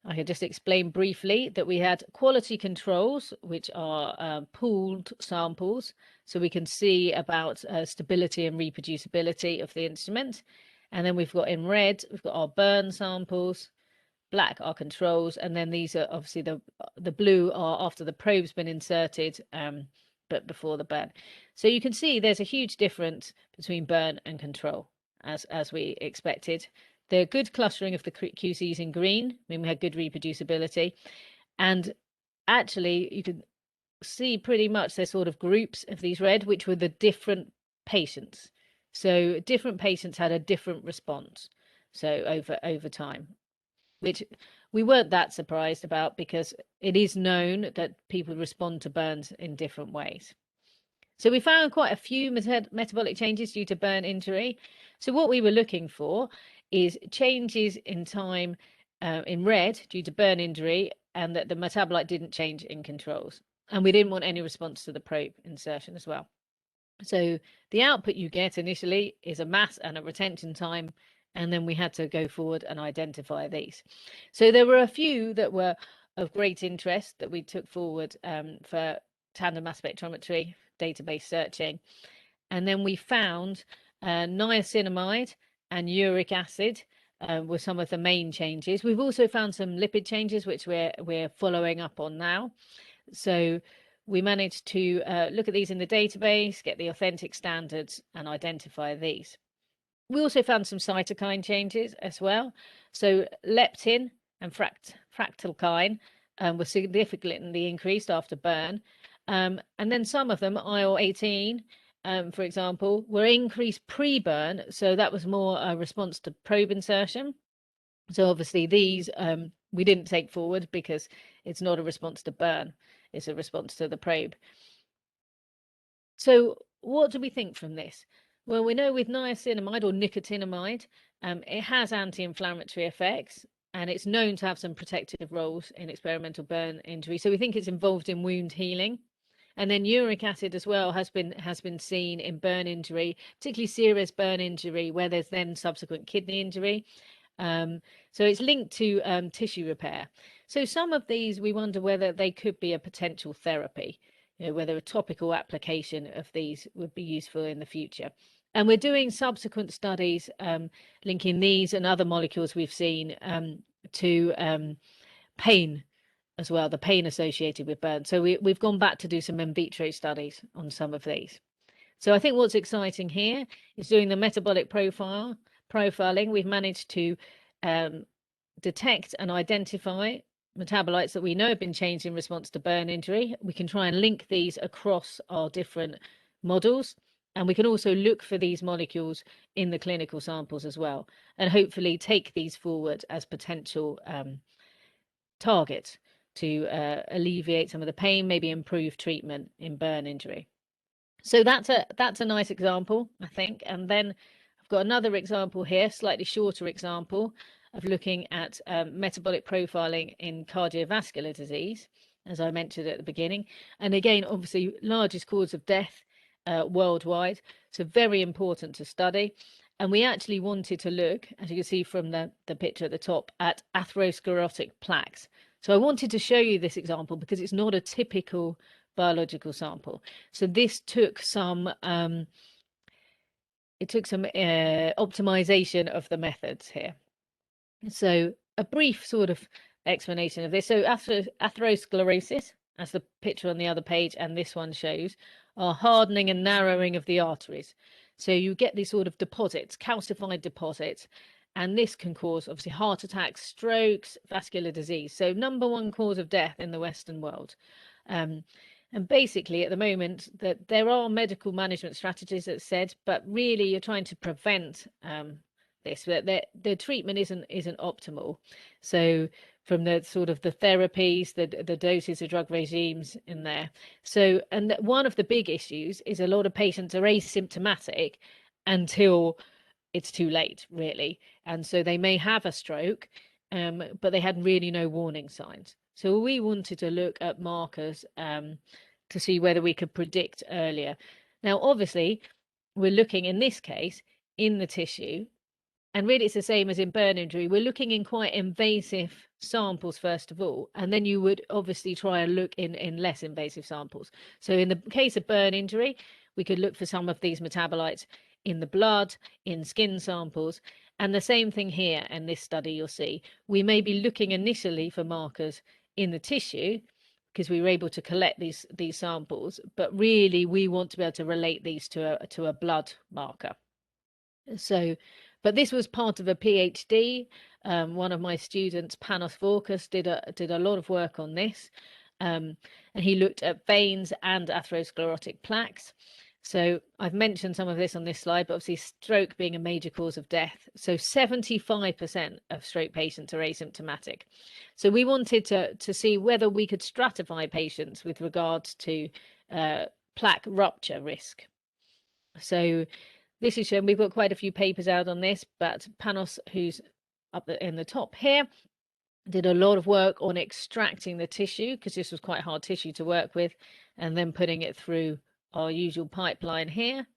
I could just explain briefly that we had quality controls, which are pooled samples, so we can see about stability and reproducibility of the instrument. And then we've got in red, we've got our burn samples, black are controls, and then these are obviously the blue are after the probe's been inserted, but before the burn. So you can see there's a huge difference between burn and control, as we expected. The good clustering of the QCs in green, I mean, we had good reproducibility. And actually, you can see pretty much there's sort of groups of these red, which were the different patients. So different patients had a different response. So over time, which we weren't that surprised about, because it is known that people respond to burns in different ways. So we found quite a few metabolic changes due to burn injury. So what we were looking for is changes in time in red due to burn injury, and that the metabolite didn't change in controls. And we didn't want any response to the probe insertion as well. So the output you get initially is a mass and a retention time, and then we had to go forward and identify these. So there were a few that were of great interest that we took forward for tandem mass spectrometry database searching. And then we found niacinamide and uric acid were some of the main changes. We've also found some lipid changes, which we're following up on now. So we managed to look at these in the database, get the authentic standards, and identify these. We also found some cytokine changes as well. So leptin and fractalkine were significantly increased after burn. And then some of them, IL-18, for example, were increased pre-burn. So that was more a response to probe insertion. So obviously these we didn't take forward because it's not a response to burn. It's a response to the probe. So what do we think from this? Well, we know with niacinamide or nicotinamide, it has anti-inflammatory effects, and it's known to have some protective roles in experimental burn injury. So we think it's involved in wound healing. And then uric acid as well has been seen in burn injury, particularly serious burn injury, where there's then subsequent kidney injury. So it's linked to tissue repair. So some of these, we wonder whether they could be a potential therapy, whether a topical application of these would be useful in the future. And we're doing subsequent studies linking these and other molecules we've seen to pain as well, the pain associated with burn. So we've gone back to do some in vitro studies on some of these. So I think what's exciting here is doing the metabolic profiling. We've managed to detect and identify metabolites that we know have been changed in response to burn injury. We can try and link these across our different models, and we can also look for these molecules in the clinical samples as well, and hopefully take these forward as potential targets to alleviate some of the pain, maybe improve treatment in burn injury. So that's a nice example, I think. And then I've got another example here, slightly shorter example of looking at metabolic profiling in cardiovascular disease, as I mentioned at the beginning. And again, obviously, largest cause of death worldwide, so very important to study. And we actually wanted to look, as you can see from the picture at the top, at atherosclerotic plaques. So I wanted to show you this example because it's not a typical biological sample. So this took some optimization of the methods here. So a brief sort of explanation of this. So atherosclerosis as the picture on the other page and this one shows, are hardening and narrowing of the arteries. So you get these sort of deposits, calcified deposits, and this can cause obviously heart attacks, strokes, vascular disease. So #1 cause of death in the Western world. And basically at the moment that there are medical management strategies that said, but really you're trying to prevent this, that the treatment isn't optimal. So from the sort of the therapies, the doses, the drug regimes in there. So, and one of the big issues is a lot of patients are asymptomatic until it's too late, really. And so they may have a stroke, but they had really no warning signs. So we wanted to look at markers to see whether we could predict earlier. Now, obviously, we're looking in this case in the tissue, and really it's the same as in burn injury. We're looking in quite invasive samples first of all, and then you would obviously try and look in less invasive samples. So in the case of burn injury, we could look for some of these metabolites in the blood, in skin samples, and the same thing here in this study. You'll see we may be looking initially for markers in the tissue because we were able to collect these samples, but really we want to be able to relate these to a blood marker. So, but this was part of a PhD. One of my students, Panos Vorkas, did a lot of work on this, and he looked at veins and atherosclerotic plaques. So I've mentioned some of this on this slide, but obviously stroke being a major cause of death. So 75% of stroke patients are asymptomatic. So we wanted to see whether we could stratify patients with regards to plaque rupture risk. So this is shown, we've got quite a few papers out on this, but Panos, who's up in the top here, did a lot of work on extracting the tissue because this was quite hard tissue to work with, and then putting it through our usual pipeline here.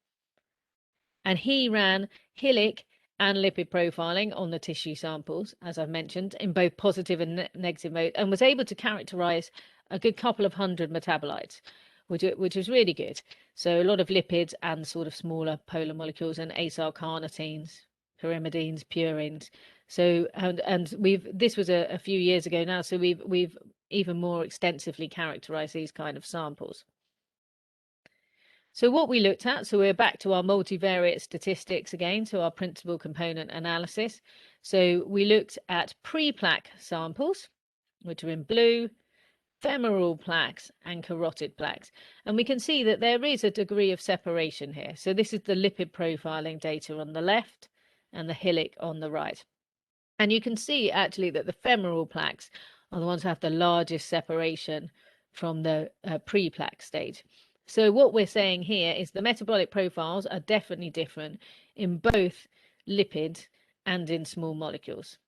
And he ran HILIC and lipid profiling on the tissue samples, as I've mentioned, in both positive and negative mode, and was able to characterize a good couple of hundred metabolites, which is really good. So a lot of lipids and sort of smaller polar molecules and acyl carnitines, pyrimidines, purines. So and this was a few years ago now, so we've even more extensively characterized these kind of samples. So what we looked at, so we're back to our multivariate statistics again, so our principal component analysis. So we looked at pre-plaque samples, which are in blue, femoral plaques and carotid plaques. And we can see that there is a degree of separation here. So this is the lipid profiling data on the left and the HILIC on the right. And you can see actually that the femoral plaques are the ones who have the largest separation from the pre-plaque stage. So what we're saying here is the metabolic profiles are definitely different in both lipids and in small molecules.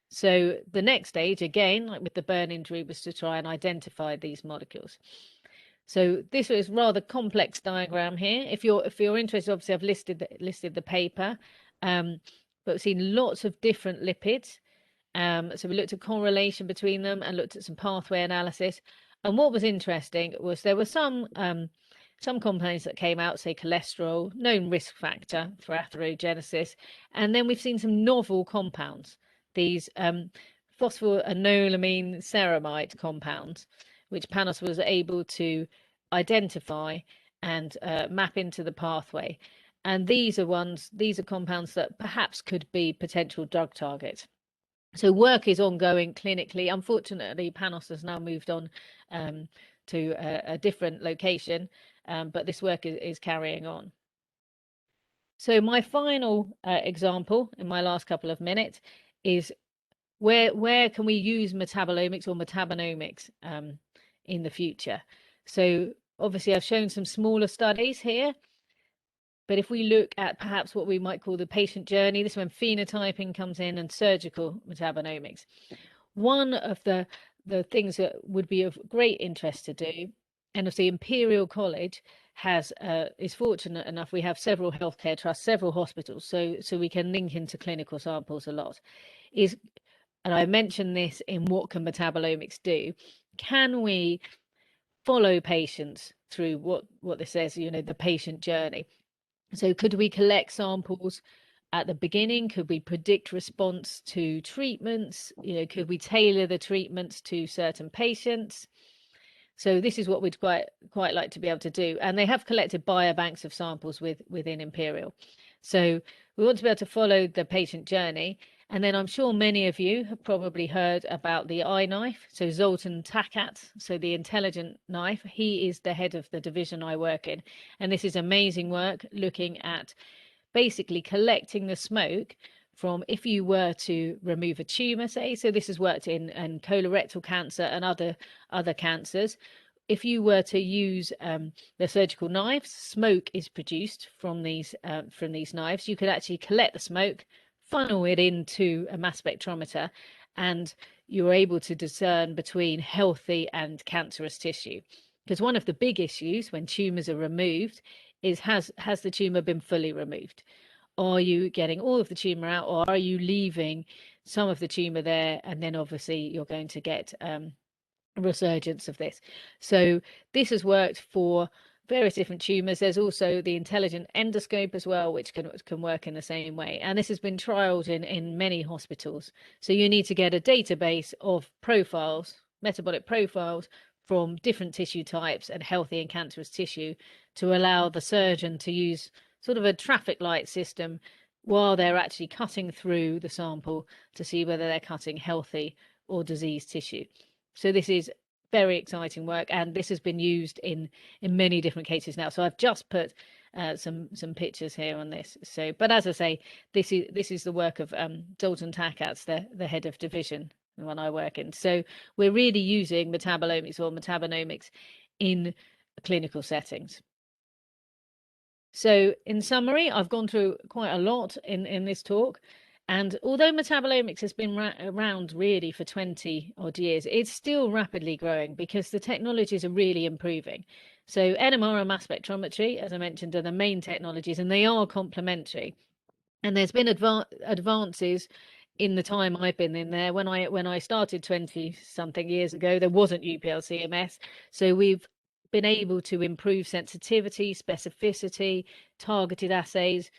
So the next stage, again, like with the burn injury, was to try and identify these molecules. So this is rather complex diagram here. If you're interested, obviously I've listed the paper, but we've seen lots of different lipids. So we looked at correlation between them and looked at some pathway analysis. And what was interesting was there were some compounds that came out, say cholesterol, known risk factor for atherogenesis, and then we've seen some novel compounds, these phosphoranolamine ceramide compounds, which Panos was able to identify and map into the pathway. And these are compounds that perhaps could be potential drug targets. So work is ongoing clinically. Unfortunately, Panos has now moved on to a different location, but this work is carrying on. So my final example in my last couple of minutes is where can we use metabolomics or metabonomics in the future? So obviously I've shown some smaller studies here, but if we look at perhaps what we might call the patient journey, this is when phenotyping comes in and surgical metabonomics. One of the things that would be of great interest to do, and obviously Imperial College is fortunate enough, we have several healthcare trusts, several hospitals, so we can link into clinical samples a lot, is, and I mentioned this in what can metabolomics do, can we follow patients through what this says, the patient journey? So could we collect samples at the beginning? Could we predict response to treatments? Could we tailor the treatments to certain patients? So this is what we'd quite like to be able to do. And they have collected biobanks of samples within Imperial. So we want to be able to follow the patient journey. And then I'm sure many of you have probably heard about the iKnife. So Zoltan Takat, so the intelligent knife, he is the head of the division I work in. And this is amazing work looking at basically collecting the smoke from if you were to remove a tumor, say. So this has worked in colorectal cancer and other cancers. If you were to use the surgical knives, smoke is produced from these knives. You could actually collect the smoke, funnel it into a mass spectrometer, and you're able to discern between healthy and cancerous tissue. Because one of the big issues when tumors are removed is has the tumor been fully removed? Are you getting all of the tumor out, or are you leaving some of the tumor there? And then obviously you're going to get resurgence of this. So this has worked for various different tumors. There's also the intelligent endoscope as well, which can work in the same way. And this has been trialed in many hospitals. So you need to get a database of profiles, metabolic profiles from different tissue types and healthy and cancerous tissue to allow the surgeon to use sort of a traffic light system while they're actually cutting through the sample to see whether they're cutting healthy or diseased tissue. So this is very exciting work, and this has been used in many different cases now. So I've just put some pictures here on this. So, but as I say, this is the work of Zoltan Takat's, the head of division, the one I work in. So we're really using metabolomics or metabonomics in clinical settings. So in summary, I've gone through quite a lot in this talk. And although metabolomics has been around really for 20 odd years, it's still rapidly growing because the technologies are really improving. So NMR and mass spectrometry, as I mentioned, are the main technologies, and they are complementary. And there's been advances in the time I've been in there. When I started 20 something years ago, there wasn't UPLCMS. So we've been able to improve sensitivity, specificity, targeted assays.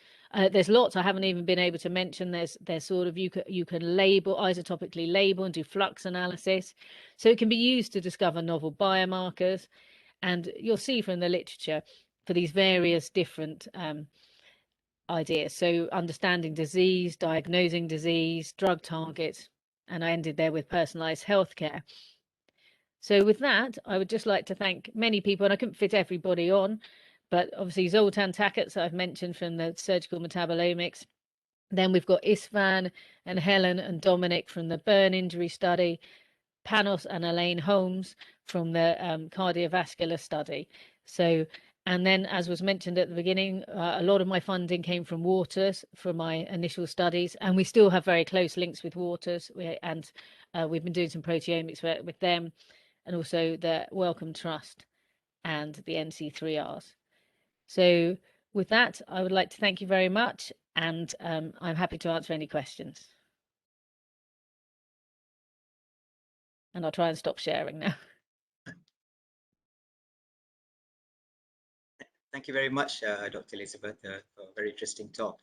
There's lots I haven't even been able to mention. There's sort of you can label, isotopically label, and do flux analysis. So it can be used to discover novel biomarkers. And you'll see from the literature for these various different ideas. So understanding disease, diagnosing disease, drug targets, and I ended there with personalized healthcare. So with that, I would just like to thank many people, and I couldn't fit everybody on, but obviously Zoltan Takat, I've mentioned from the surgical metabolomics. Then we've got Isvan and Helen and Dominic from the burn injury study, Panos and Elaine Holmes from the cardiovascular study. So, and then as was mentioned at the beginning, a lot of my funding came from Waters for my initial studies, and we still have very close links with Waters, and we've been doing some proteomics with them, and also the Wellcome Trust and the NC3Rs. So with that, I would like to thank you very much, and I'm happy to answer any questions. And I'll try and stop sharing now. Thank you very much, Dr. Elizabeth, for a very interesting talk.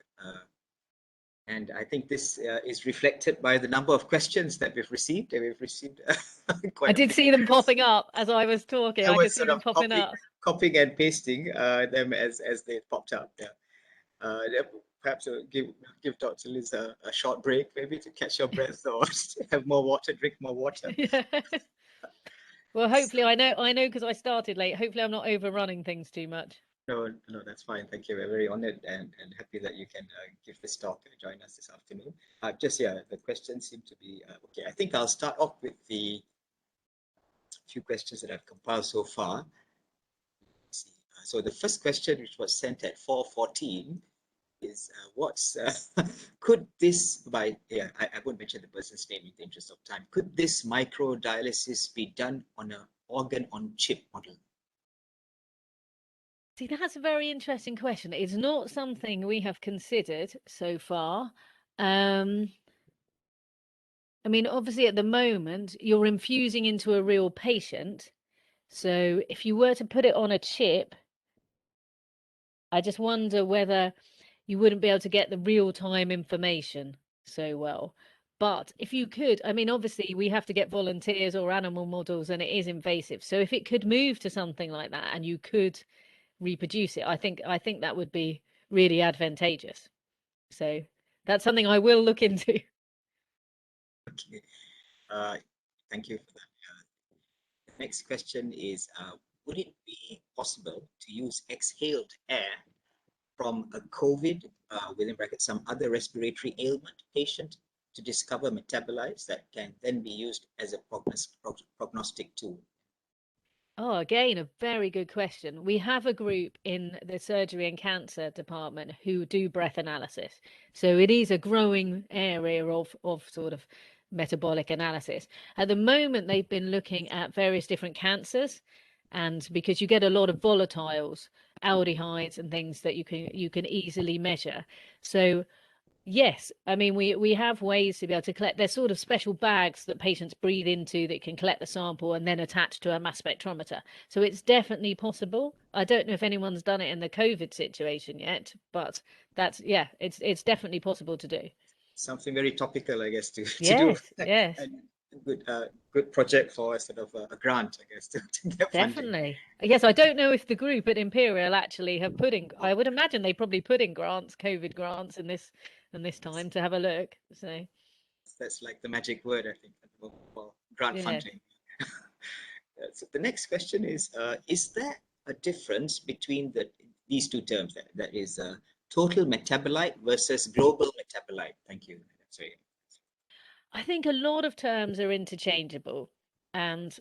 And I think this is reflected by the number of questions that we've received. We've received quite I did see them popping up as I was talking. I could see them popping up. Copying and pasting them as they popped up. Yeah. Perhaps give Dr. Liz a short break, maybe to catch your breath or have more water, drink more water. Yeah. Well, hopefully, I know because I started late. Hopefully, I'm not overrunning things too much. No, that's fine. Thank you. We're very honored and happy that you can give this talk and join us this afternoon. The questions seem to be okay. I think I'll start off with the few questions that I've compiled so far. So the first question, which was sent at 4:14, is could this I won't mention the person's name in the interest of time. Could this microdialysis be done on an organ-on-chip model? See, that's a very interesting question. It's not something we have considered so far. I mean, obviously, at the moment, you're infusing into a real patient. So if you were to put it on a chip, I just wonder whether you wouldn't be able to get the real-time information so well. But if you could, I mean, obviously we have to get volunteers or animal models, and it is invasive. So if it could move to something like that and you could reproduce it, I think that would be really advantageous. So that's something I will look into. Okay. Thank you for that. The next question is, would it be possible to use exhaled air from a COVID, within brackets, some other respiratory ailment patient to discover metabolites that can then be used as a prognostic tool? Oh, again, a very good question. We have a group in the surgery and cancer department who do breath analysis. So it is a growing area of sort of metabolic analysis. At the moment, they've been looking at various different cancers, and because you get a lot of volatiles, aldehydes and things that you can easily measure. So yes, I mean, we have ways to be able to collect. There's sort of special bags that patients breathe into that can collect the sample and then attach to a mass spectrometer. So it's definitely possible. I don't know if anyone's done it in the COVID situation yet, but that's, yeah, it's definitely possible to do. Something very topical, I guess, to do. Yes, yes, And good project for sort of a grant, I guess, to get funding. definitely. Yes, I don't know if the group at Imperial actually have put in, I would imagine they probably put in grants, COVID grants in this time to have a look. So That's like the magic word, I think, for grant yeah. funding. So the next question is there a difference between these two terms? That is total metabolite versus global metabolite. Thank you. Sorry. I think a lot of terms are interchangeable, and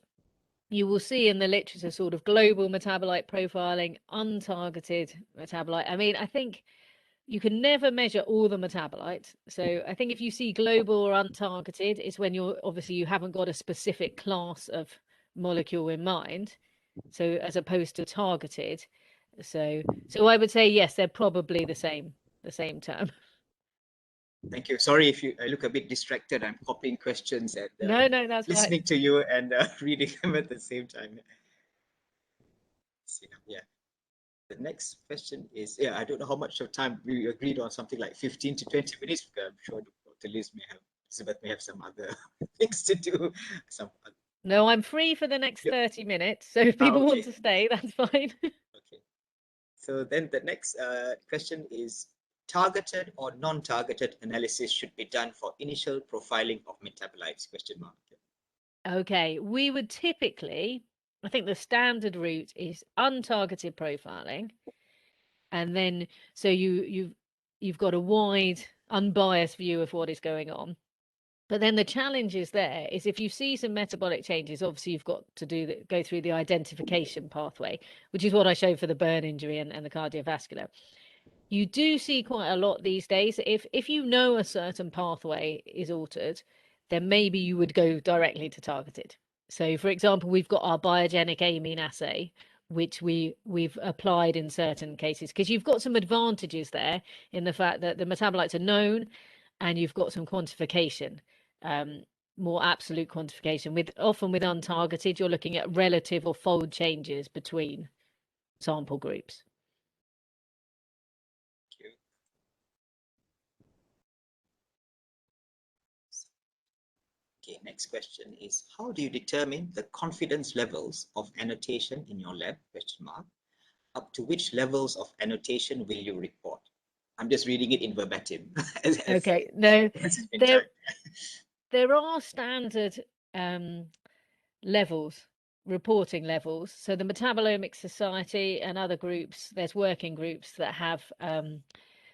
you will see in the literature sort of global metabolite profiling, untargeted metabolite. I mean, I think you can never measure all the metabolites. So I think if you see global or untargeted, it's when you're obviously you haven't got a specific class of molecule in mind. So as opposed to targeted. So I would say yes, they're probably the same term. Thank you. Sorry if I look a bit distracted. I'm copying questions and No, that's listening fine. to you and reading them at the same time. Yeah. The next question is, I don't know how much of time we agreed on, something like 15 to 20 minutes. Because I'm sure Dr. Elizabeth may have some other things to do. No, I'm free for the next 30 minutes. So if people want to stay, that's fine. Okay. So then the next question is, targeted or non-targeted analysis should be done for initial profiling of metabolites? Question mark. Okay, we would typically, I think the standard route is untargeted profiling, and then so you've got a wide, unbiased view of what is going on. But then the challenge is there is if you see some metabolic changes, obviously you've got to go through the identification pathway, which is what I showed for the burn injury and the cardiovascular. You do see quite a lot these days. If you know a certain pathway is altered, then maybe you would go directly to targeted. So, for example, we've got our biogenic amine assay, which we've applied in certain cases because you've got some advantages there in the fact that the metabolites are known, and you've got some quantification, more absolute quantification. Often with untargeted, you're looking at relative or fold changes between sample groups. Okay, next question is, how do you determine the confidence levels of annotation in your lab? Question mark. Up to which levels of annotation will you report? I'm just reading it in verbatim. Okay, no, there are standard levels, reporting levels. So the Metabolomics Society and other groups, there's working groups that have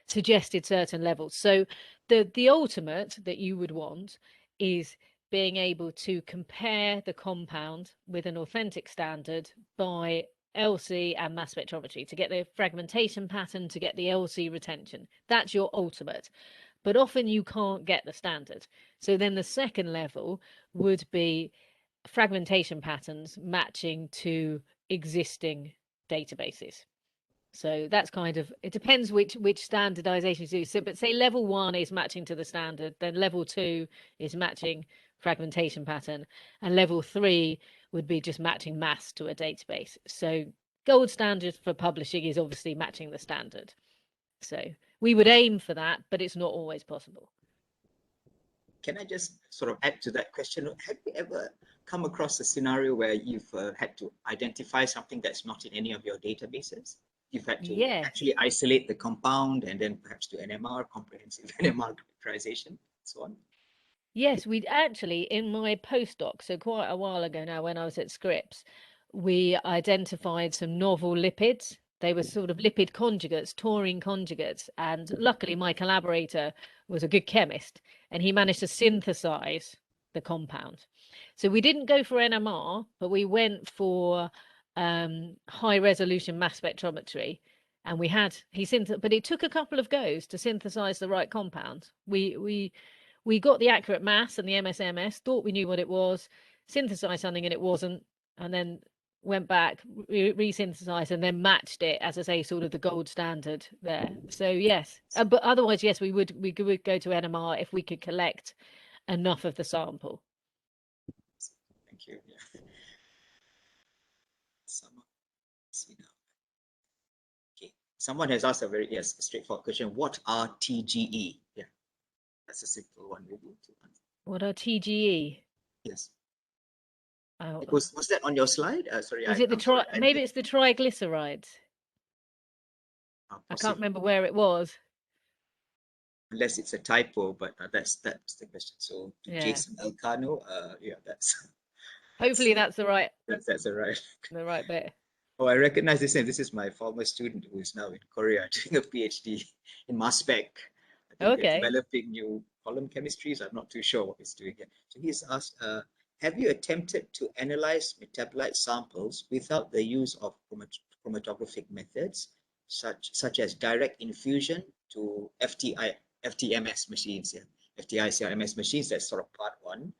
suggested certain levels. So the ultimate that you would want is being able to compare the compound with an authentic standard by LC and mass spectrometry to get the fragmentation pattern, to get the LC retention. That's your ultimate. But often you can't get the standard. So then the second level would be fragmentation patterns matching to existing databases. So that's kind of, it depends which standardization you do. So, but say level 1 is matching to the standard, then level 2 is matching fragmentation pattern, and level 3 would be just matching mass to a database. So gold standard for publishing is obviously matching the standard. So we would aim for that, but it's not always possible. can I just sort of add to that question? Have you ever come across a scenario where you've had to identify something that's not in any of your databases? You've had to Yes. actually isolate the compound and then perhaps do NMR, comprehensive NMR characterization, so on? Yes, we'd actually, in my postdoc, so quite a while ago now when I was at Scripps, we identified some novel lipids. They were sort of lipid conjugates, taurine conjugates. And luckily, my collaborator was a good chemist and he managed to synthesize the compound. So we didn't go for NMR, but we went for high resolution mass spectrometry. And but it took a couple of goes to synthesize the right compound. We got the accurate mass and the MSMS, thought we knew what it was, synthesized something and it wasn't, and then went back, re-synthesized, and then matched it, as I say, sort of the gold standard there. So yes, but otherwise, yes, we would go to NMR if we could collect enough of the sample. Thank you. Yeah. Okay. Someone has asked a very straightforward question. What are TGE? Yeah, that's a simple one. Maybe to answer. What are TGE? Yes. Oh, Was that on your slide? Sorry, is it the maybe it's the triglycerides? I can't remember where it was. Unless it's a typo, but that's the question. So Yeah. Jason Elcano, yeah, that's hopefully that's the right that's the right bit. Oh, I recognize this name. This is my former student who is now in Korea doing a PhD in mass spec. I think they're developing new column chemistries. I'm not too sure what he's doing here. So he's asked, have you attempted to analyze metabolite samples without the use of chromatographic methods, such as direct infusion to FTMS machines? Yeah, FTICRMS machines. That's sort of part one.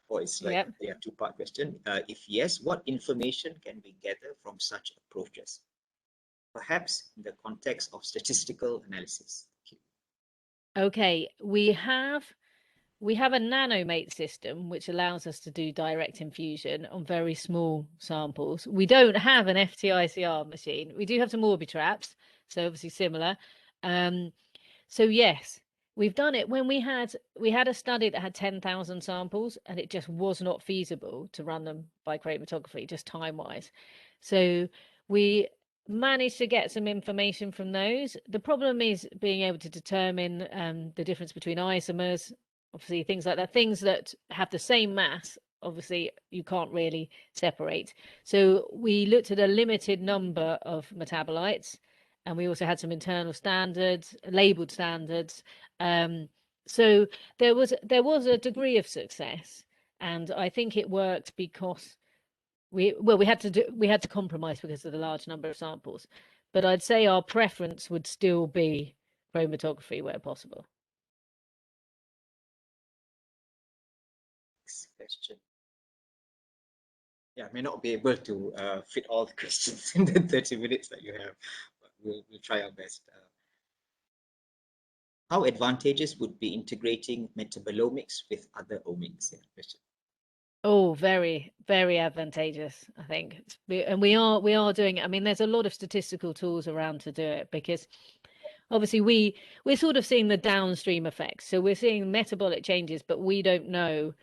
Or it's like a two-part question. If yes, what information can we gather from such approaches? Perhaps in the context of statistical analysis. Okay, we have a nanomate system which allows us to do direct infusion on very small samples. We don't have an FTICR machine. We do have some Orbitraps, so obviously similar. So yes, we've done it when we had a study that had 10,000 samples and it just was not feasible to run them by chromatography, just time-wise. So we managed to get some information from those. The problem is being able to determine the difference between isomers, obviously things like that, things that have the same mass, obviously you can't really separate. So we looked at a limited number of metabolites, and we also had some internal standards, labeled standards. So there was a degree of success, and I think it worked because we had to compromise because of the large number of samples. But I'd say our preference would still be chromatography where possible. Next question. Yeah, I may not be able to fit all the questions in the 30 minutes that you have, but we'll try our best. How advantageous would be integrating metabolomics with other omics? Yeah, question. Oh, very, very advantageous, I think. And we are doing it. I mean, there's a lot of statistical tools around to do it because obviously we're sort of seeing the downstream effects. So we're seeing metabolic changes, but we don't know,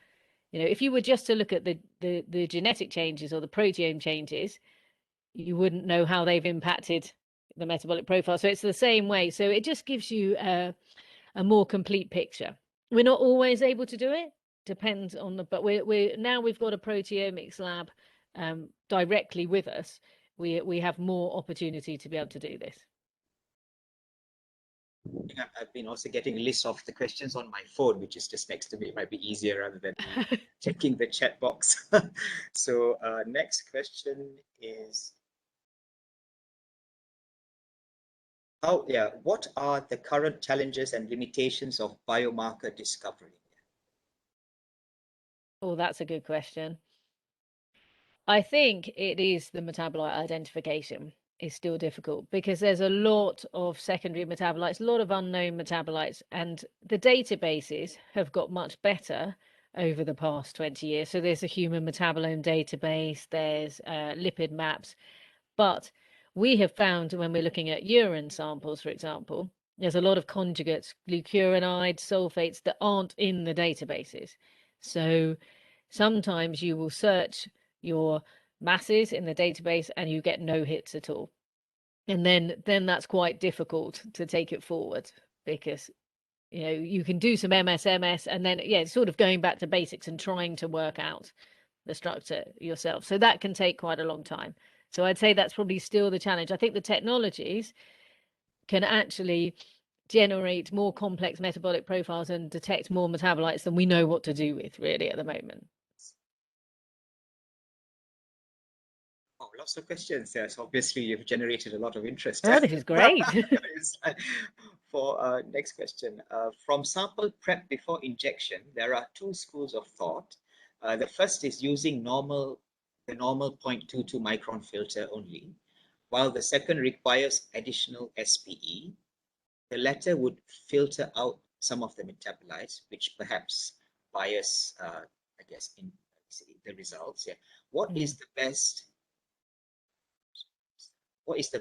if you were just to look at the genetic changes or the proteome changes, you wouldn't know how they've impacted the metabolic profile. So it's the same way. So it just gives you a more complete picture. We're not always able to do it. Depends on but we've got a proteomics lab directly with us. We have more opportunity to be able to do this. I've been also getting a list of the questions on my phone, which is just next to me. It might be easier rather than checking the chat box. So next question is, what are the current challenges and limitations of biomarker discovery? Oh, that's a good question. I think it is the metabolite identification is still difficult because there's a lot of secondary metabolites, a lot of unknown metabolites, and the databases have got much better over the past 20 years. So there's a human metabolome database, there's lipid maps, but we have found when we're looking at urine samples, for example, There's a lot of conjugates, glucuronides, sulfates that aren't in the databases. So sometimes you will search your masses in the database and you get no hits at all. And then that's quite difficult to take it forward, because you can do some MS, and then it's sort of going back to basics and trying to work out the structure yourself. So that can take quite a long time. So I'd say that's probably still the challenge. I think the technologies can actually generate more complex metabolic profiles and detect more metabolites than we know what to do with really at the moment. Oh, lots of questions there. So obviously you've generated a lot of interest. Oh, this is great. For next question, from sample prep before injection, there are two schools of thought. The first is using the normal 0.22 micron filter only, while the second requires additional SPE. The latter would filter out some of the metabolites, which perhaps bias, I guess, in the results. Yeah. What is the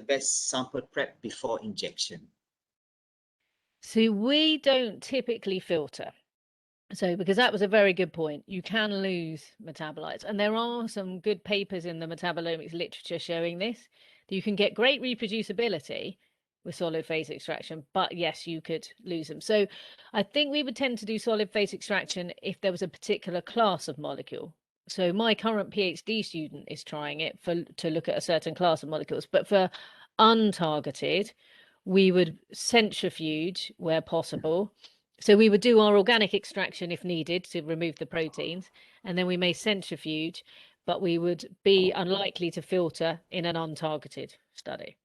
best sample prep before injection? So we don't typically filter. So because that was a very good point, you can lose metabolites. And there are some good papers in the metabolomics literature showing this. You can get great reproducibility with solid phase extraction, but yes, you could lose them. So I think we would tend to do solid phase extraction if there was a particular class of molecule. So my current PhD student is trying it to look at a certain class of molecules, but for untargeted, we would centrifuge where possible. So we would do our organic extraction if needed to remove the proteins, and then we may centrifuge, but we would be unlikely to filter in an untargeted study.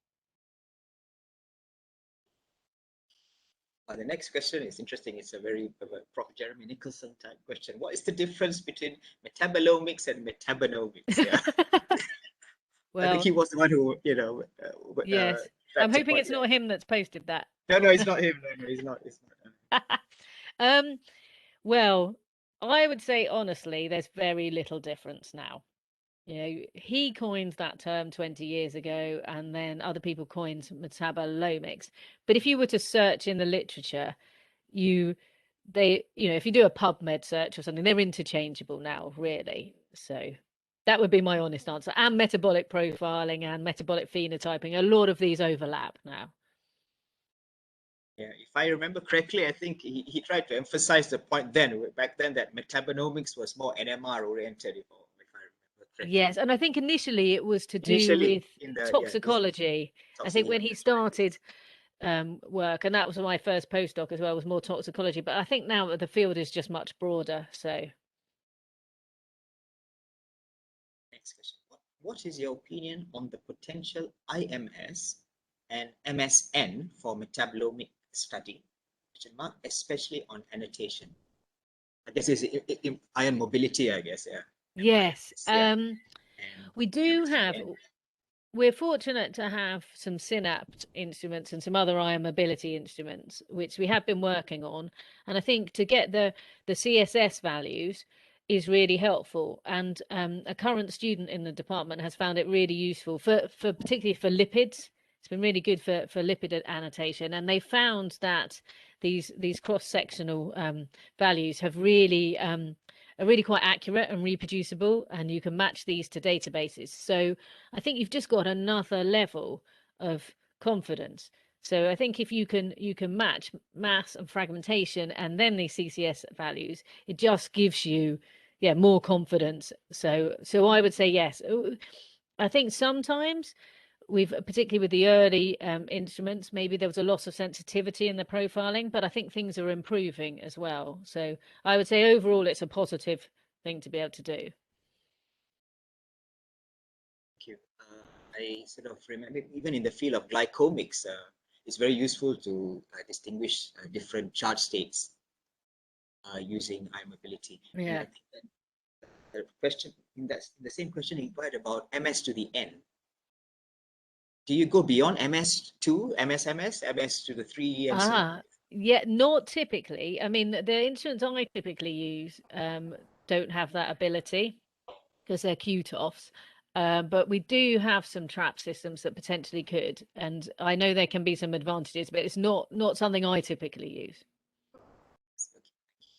The next question is interesting. It's a very Prof. Jeremy Nicholson type question. What is the difference between metabolomics and metabonomics? Yeah. Well, I think he was the one who, yes. I'm hoping it's not him that's posted that. No, it's not him. No, he's not. It's not. Well, I would say honestly, there's very little difference now. He coined that term 20 years ago, and then other people coined metabolomics. But if you were to search in the literature, if you do a PubMed search or something, they're interchangeable now, really. So that would be my honest answer. And metabolic profiling and metabolic phenotyping, a lot of these overlap now. Yeah, if I remember correctly, I think he tried to emphasize the point back then, that metabolomics was more NMR oriented, if I remember correctly. Yes, and I think initially it was to do with toxicology. I think when he started work, and that was my first postdoc as well, was more toxicology. But I think now the field is just much broader. So, next question: what is your opinion on the potential IMS and MSN for metabolomic study, especially on annotation? I guess it's ion mobility, I guess. Yeah. Yes. We do have. We're fortunate to have some Synapt instruments and some other ion mobility instruments, which we have been working on. And I think to get the CSS values is really helpful. And a current student in the department has found it really useful for particularly for lipids. It's been really good for lipid annotation. And they found that these cross-sectional values have really are really quite accurate and reproducible, and you can match these to databases. So I think you've just got another level of confidence. So I think if you can match mass and fragmentation and then these CCS values, it just gives you more confidence. So I would say yes. I think sometimes particularly with the early instruments, maybe there was a loss of sensitivity in the profiling, but I think things are improving as well. So I would say overall, it's a positive thing to be able to do. Thank you. I sort of remember even in the field of glycomics, it's very useful to distinguish different charge states using ion mobility. Yeah. And I think that the question the same question inquired about MS to the N. Do you go beyond MS2, MS to the 3, and so? Yeah, not typically. I mean, the instruments I typically use don't have that ability because they're QTOFs. But we do have some trap systems that potentially could, and I know there can be some advantages, but it's not something I typically use.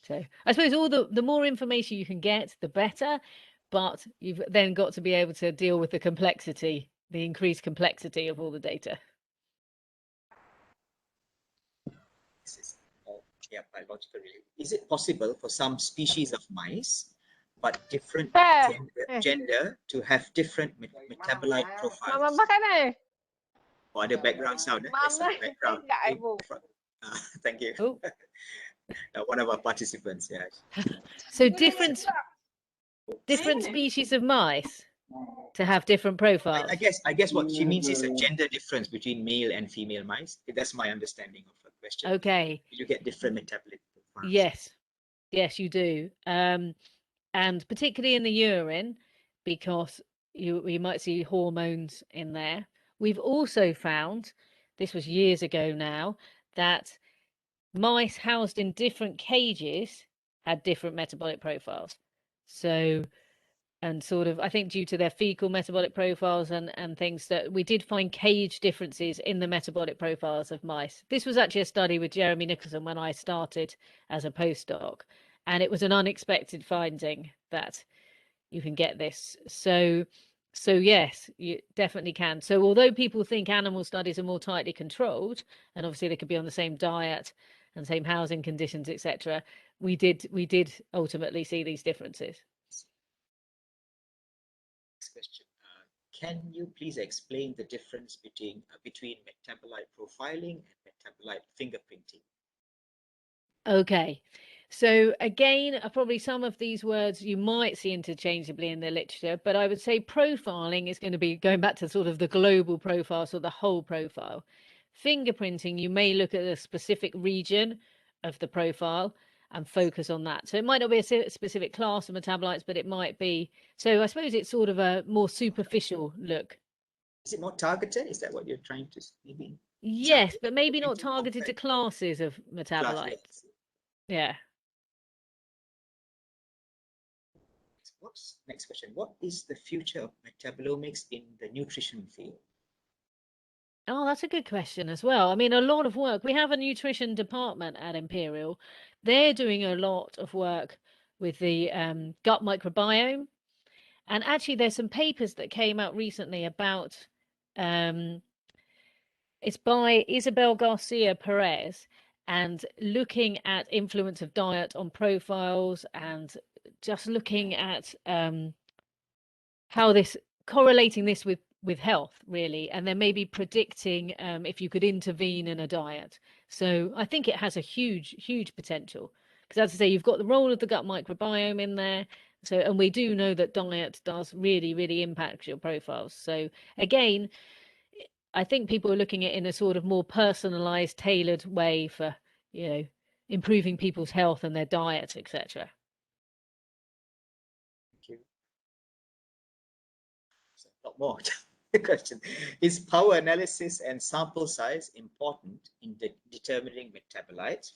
So I suppose all the more information you can get, the better, but you've then got to be able to deal with the complexity, the increased complexity of all the data. This is yeah, biological related. Is it possible for some species of mice, but different gender to have different metabolite profiles? Mama makan ni. Or the background sound? There's some background. Thank you. Oh. One of our participants, yeah. So different species of mice to have different profiles. I guess what she means is a gender difference between male and female mice. That's my understanding of the question. Okay. You get different metabolic profiles. Yes, you do. And particularly in the urine, because you might see hormones in there. We've also found, this was years ago now, that mice housed in different cages had different metabolic profiles. So, and sort of, I think due to their fecal metabolic profiles and things, that we did find cage differences in the metabolic profiles of mice. This was actually a study with Jeremy Nicholson when I started as a postdoc, and it was an unexpected finding that you can get this. So yes, you definitely can. So although people think animal studies are more tightly controlled, and obviously they could be on the same diet and same housing conditions, etc., we did ultimately see these differences. Next question. Can you please explain the difference between metabolite profiling and metabolite fingerprinting? Okay. So again, probably some of these words you might see interchangeably in the literature, but I would say profiling is going to be going back to sort of the global profile, so the whole profile. Fingerprinting, you may look at a specific region of the profile and focus on that. So it might not be a specific class of metabolites, but it might be. So I suppose it's sort of a more superficial look. Is it more targeted? Is that what you're trying to maybe? Yes, but maybe not targeted to classes of metabolites. Yeah. Next question. What is the future of metabolomics in the nutrition field? Oh, that's a good question as well. I mean, a lot of work. We have a nutrition department at Imperial. They're doing a lot of work with the gut microbiome. And actually, there's some papers that came out recently about, it's by Isabel Garcia Perez, and looking at influence of diet on profiles and just looking at how this, correlating this with health, really, and then maybe predicting if you could intervene in a diet. So I think it has a huge potential, because as I say, you've got the role of the gut microbiome in there. So, and we do know that diet does really impact your profiles. So again, I think people are looking at it in a sort of more personalized, tailored way for, improving people's health and their diet, etc. Thank you. A lot more. The question is: power analysis and sample size important in determining metabolites?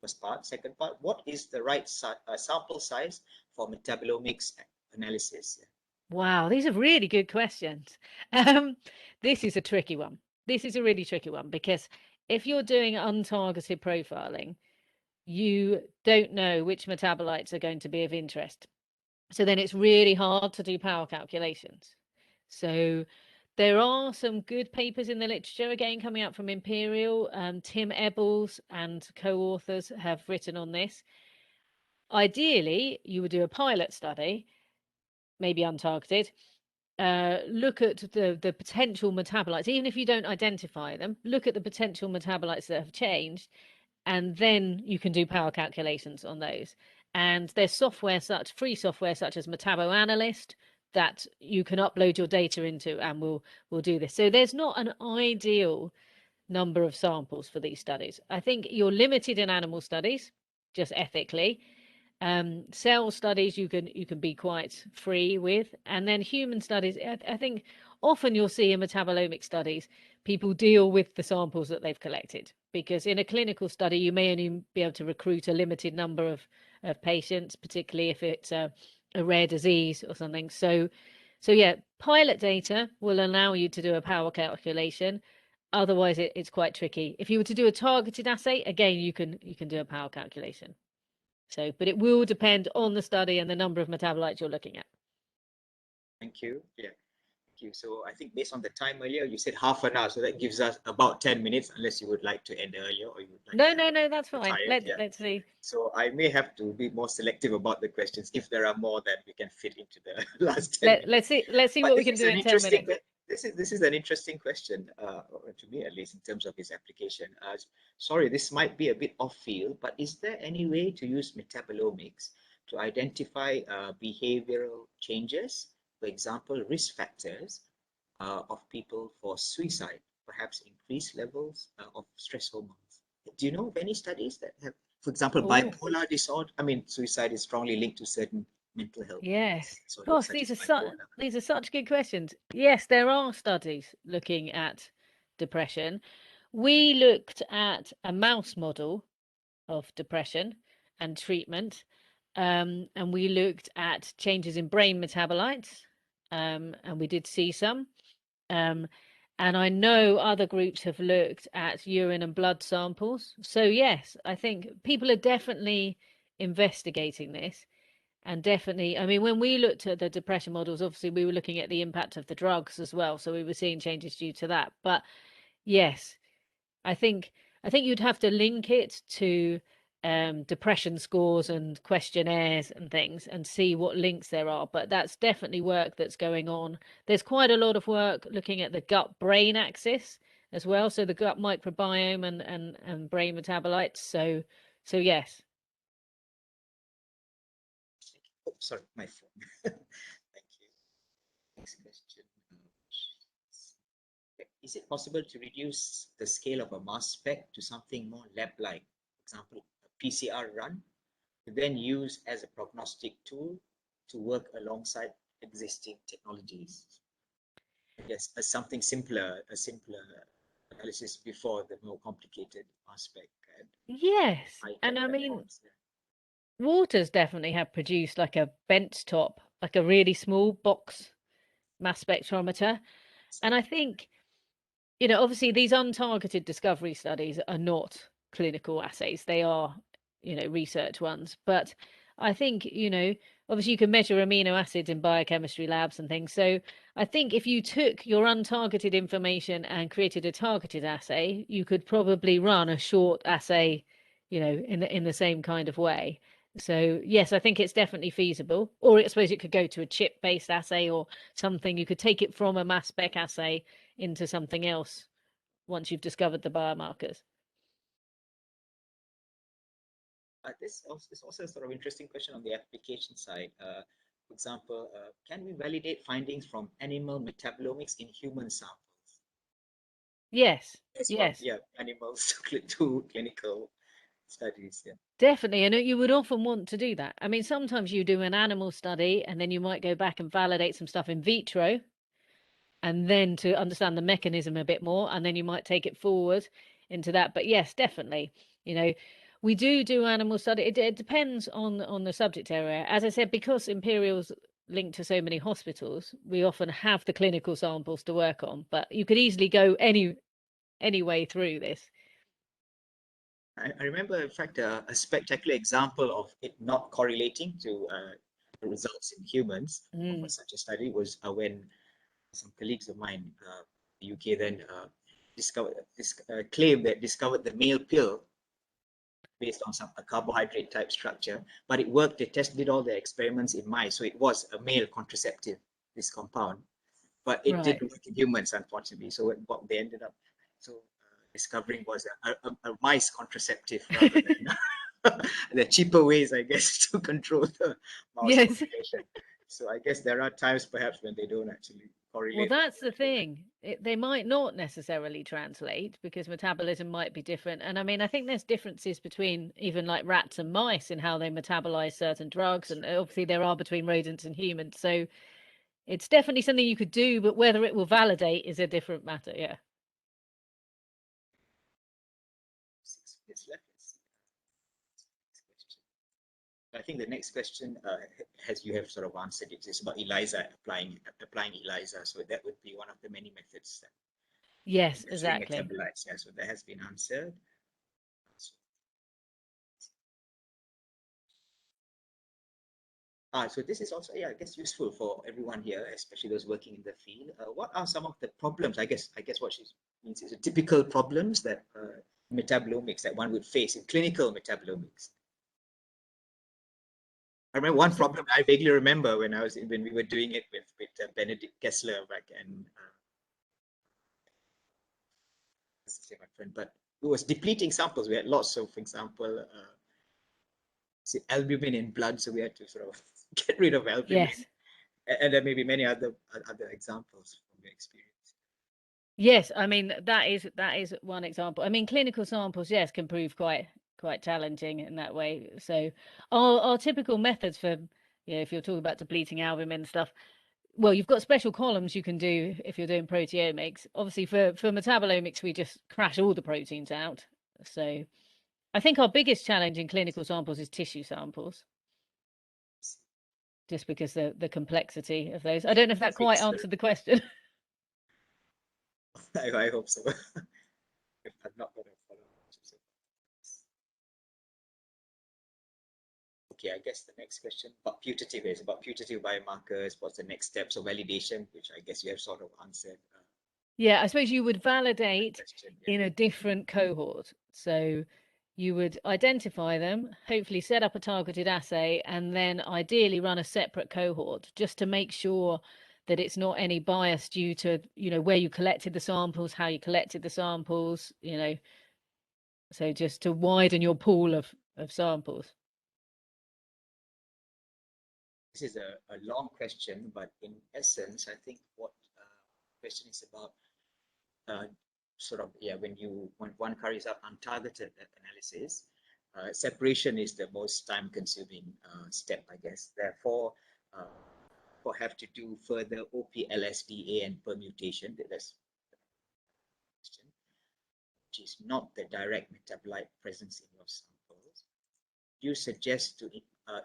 First part. Second part: what is the right sample size for metabolomics analysis? Wow, these are really good questions. This is a tricky one. This is a really tricky one, because if you're doing untargeted profiling, you don't know which metabolites are going to be of interest. So then it's really hard to do power calculations. So there are some good papers in the literature, again, coming out from Imperial. Tim Ebbles and co-authors have written on this. Ideally, you would do a pilot study, maybe untargeted, look at the potential metabolites, even if you don't identify them, look at the potential metabolites that have changed, and then you can do power calculations on those. And there's software, free software such as MetaboAnalyst, that you can upload your data into, and will do this. So there's not an ideal number of samples for these studies. I think you're limited in animal studies, just ethically. Cell studies you can be quite free with, and then human studies, I think often you'll see in metabolomic studies people deal with the samples that they've collected, because in a clinical study you may only be able to recruit a limited number of patients, particularly if it's a rare disease or something. So So yeah, pilot data will allow you to do a power calculation. Otherwise, it's quite tricky. If you were to do a targeted assay, again, you can do a power calculation. So, but it will depend on the study and the number of metabolites you're looking at. Thank you. Yeah. You. So I think based on the time earlier, you said half an hour, so that gives us about 10 minutes, unless you would like to end earlier or you would like no, that's fine. Yeah. Let's see. So I may have to be more selective about the questions if there are more that we can fit into the last 10 minutes. Let's see what we can do in 10 minutes. This is an interesting question to me, at least in terms of its application. Sorry, this might be a bit off field, but is there any way to use metabolomics to identify behavioral changes? For example, risk factors of people for suicide, perhaps increased levels of stress hormones. Do you know of any studies that have, for example, bipolar disorder? I mean, suicide is strongly linked to certain mental health. Yes. Gosh, these are such good questions. Yes, there are studies looking at depression. We looked at a mouse model of depression and treatment, and we looked at changes in brain metabolites, and we did see some. And I know other groups have looked at urine and blood samples. So yes, I think people are definitely investigating this. And definitely, I mean, when we looked at the depression models, obviously we were looking at the impact of the drugs as well. So we were seeing changes due to that. But yes, I think you'd have to link it to depression scores and questionnaires and things and see what links there are. But that's definitely work that's going on. There's quite a lot of work looking at the gut-brain axis as well. So the gut microbiome and brain metabolites. So yes. Oh, sorry, my phone. Thank you. Next question. Is it possible to reduce the scale of a mass spec to something more lab-like? For example, a PCR run, to then use as a prognostic tool to work alongside existing technologies? Yes, something simpler, a simpler analysis before the more complicated mass spec. Yes, and I mean, Waters definitely have produced like a benchtop, like a really small box mass spectrometer. And I think, you know, obviously these untargeted discovery studies are not clinical assays. They are, you know, research ones. But I think, you know, obviously you can measure amino acids in biochemistry labs and things. So I think if you took your untargeted information and created a targeted assay, you could probably run a short assay, you know, in the same kind of way. So yes, I think it's definitely feasible. Or I suppose it could go to a chip-based assay or something. You could take it from a mass spec assay into something else once you've discovered the biomarkers. This is also a sort of interesting question on the application side. For example, can we validate findings from animal metabolomics in human samples? Yes. Yeah, animals to clinical studies. Yeah. Definitely, and you would often want to do that. I mean, sometimes you do an animal study and then you might go back and validate some stuff in vitro and then to understand the mechanism a bit more, and then you might take it forward into that. But yes, definitely, you know, we do animal study. It depends on the subject area. As I said, because Imperial's linked to so many hospitals, we often have the clinical samples to work on, but you could easily go any way through this. I remember, in fact, a spectacular example of it not correlating to the results in humans of such a study was when some colleagues of mine in the UK then claimed that discovered the male pill based on a carbohydrate type structure, but it worked. They did all the experiments in mice, so it was a male contraceptive, this compound, but it didn't work in humans, unfortunately. So what they ended up discovering was a mice contraceptive rather than the cheaper ways, I guess, to control the mouse population. So I guess there are times perhaps when they don't actually correlate. Well, that's the thing. They might not necessarily translate because metabolism might be different. And I mean, I think there's differences between even like rats and mice in how they metabolize certain drugs. And obviously there are between rodents and humans. So it's definitely something you could do, but whether it will validate is a different matter. Yeah. I think the next question you have sort of answered it. It's about ELISA, applying ELISA. So that would be one of the many methods that Yes, measuring exactly. metabolites. Yeah, so that has been answered. So this is also, I guess, useful for everyone here, especially those working in the field. What are some of the problems? I guess what she means is the typical problems that metabolomics that one would face in clinical metabolomics. I remember one problem I vaguely remember when we were doing it with Benedict Kessler back and my friend, but it was depleting samples. We had lots of, for example, albumin in blood, so we had to sort of get rid of albumin. Yes. And there may be many other examples from your experience. Yes, I mean that is one example. I mean, clinical samples, yes, can prove quite challenging in that way. So our typical methods for, if you're talking about depleting albumin and stuff, well, you've got special columns you can do if you're doing proteomics. Obviously, for metabolomics, we just crash all the proteins out. So I think our biggest challenge in clinical samples is tissue samples, just because the complexity of those. I don't know if that quite answered the question. I hope so. If I'm not going to follow. Okay, I guess the next question about putative is about putative biomarkers. What's the next steps of validation, which I guess you have sort of answered. Yeah, I suppose you would validate Yeah. in a different cohort. So you would identify them, hopefully set up a targeted assay, and then ideally run a separate cohort just to make sure that it's not any bias due to, where you collected the samples, how you collected the samples, so just to widen your pool of samples. This is a long question, but in essence, I think what question is about when one carries out untargeted analysis, separation is the most time-consuming step, I guess. Therefore, we'll have to do further OP-LSDA and permutation. That's the question, which is not the direct metabolite presence in your samples. Do you suggest to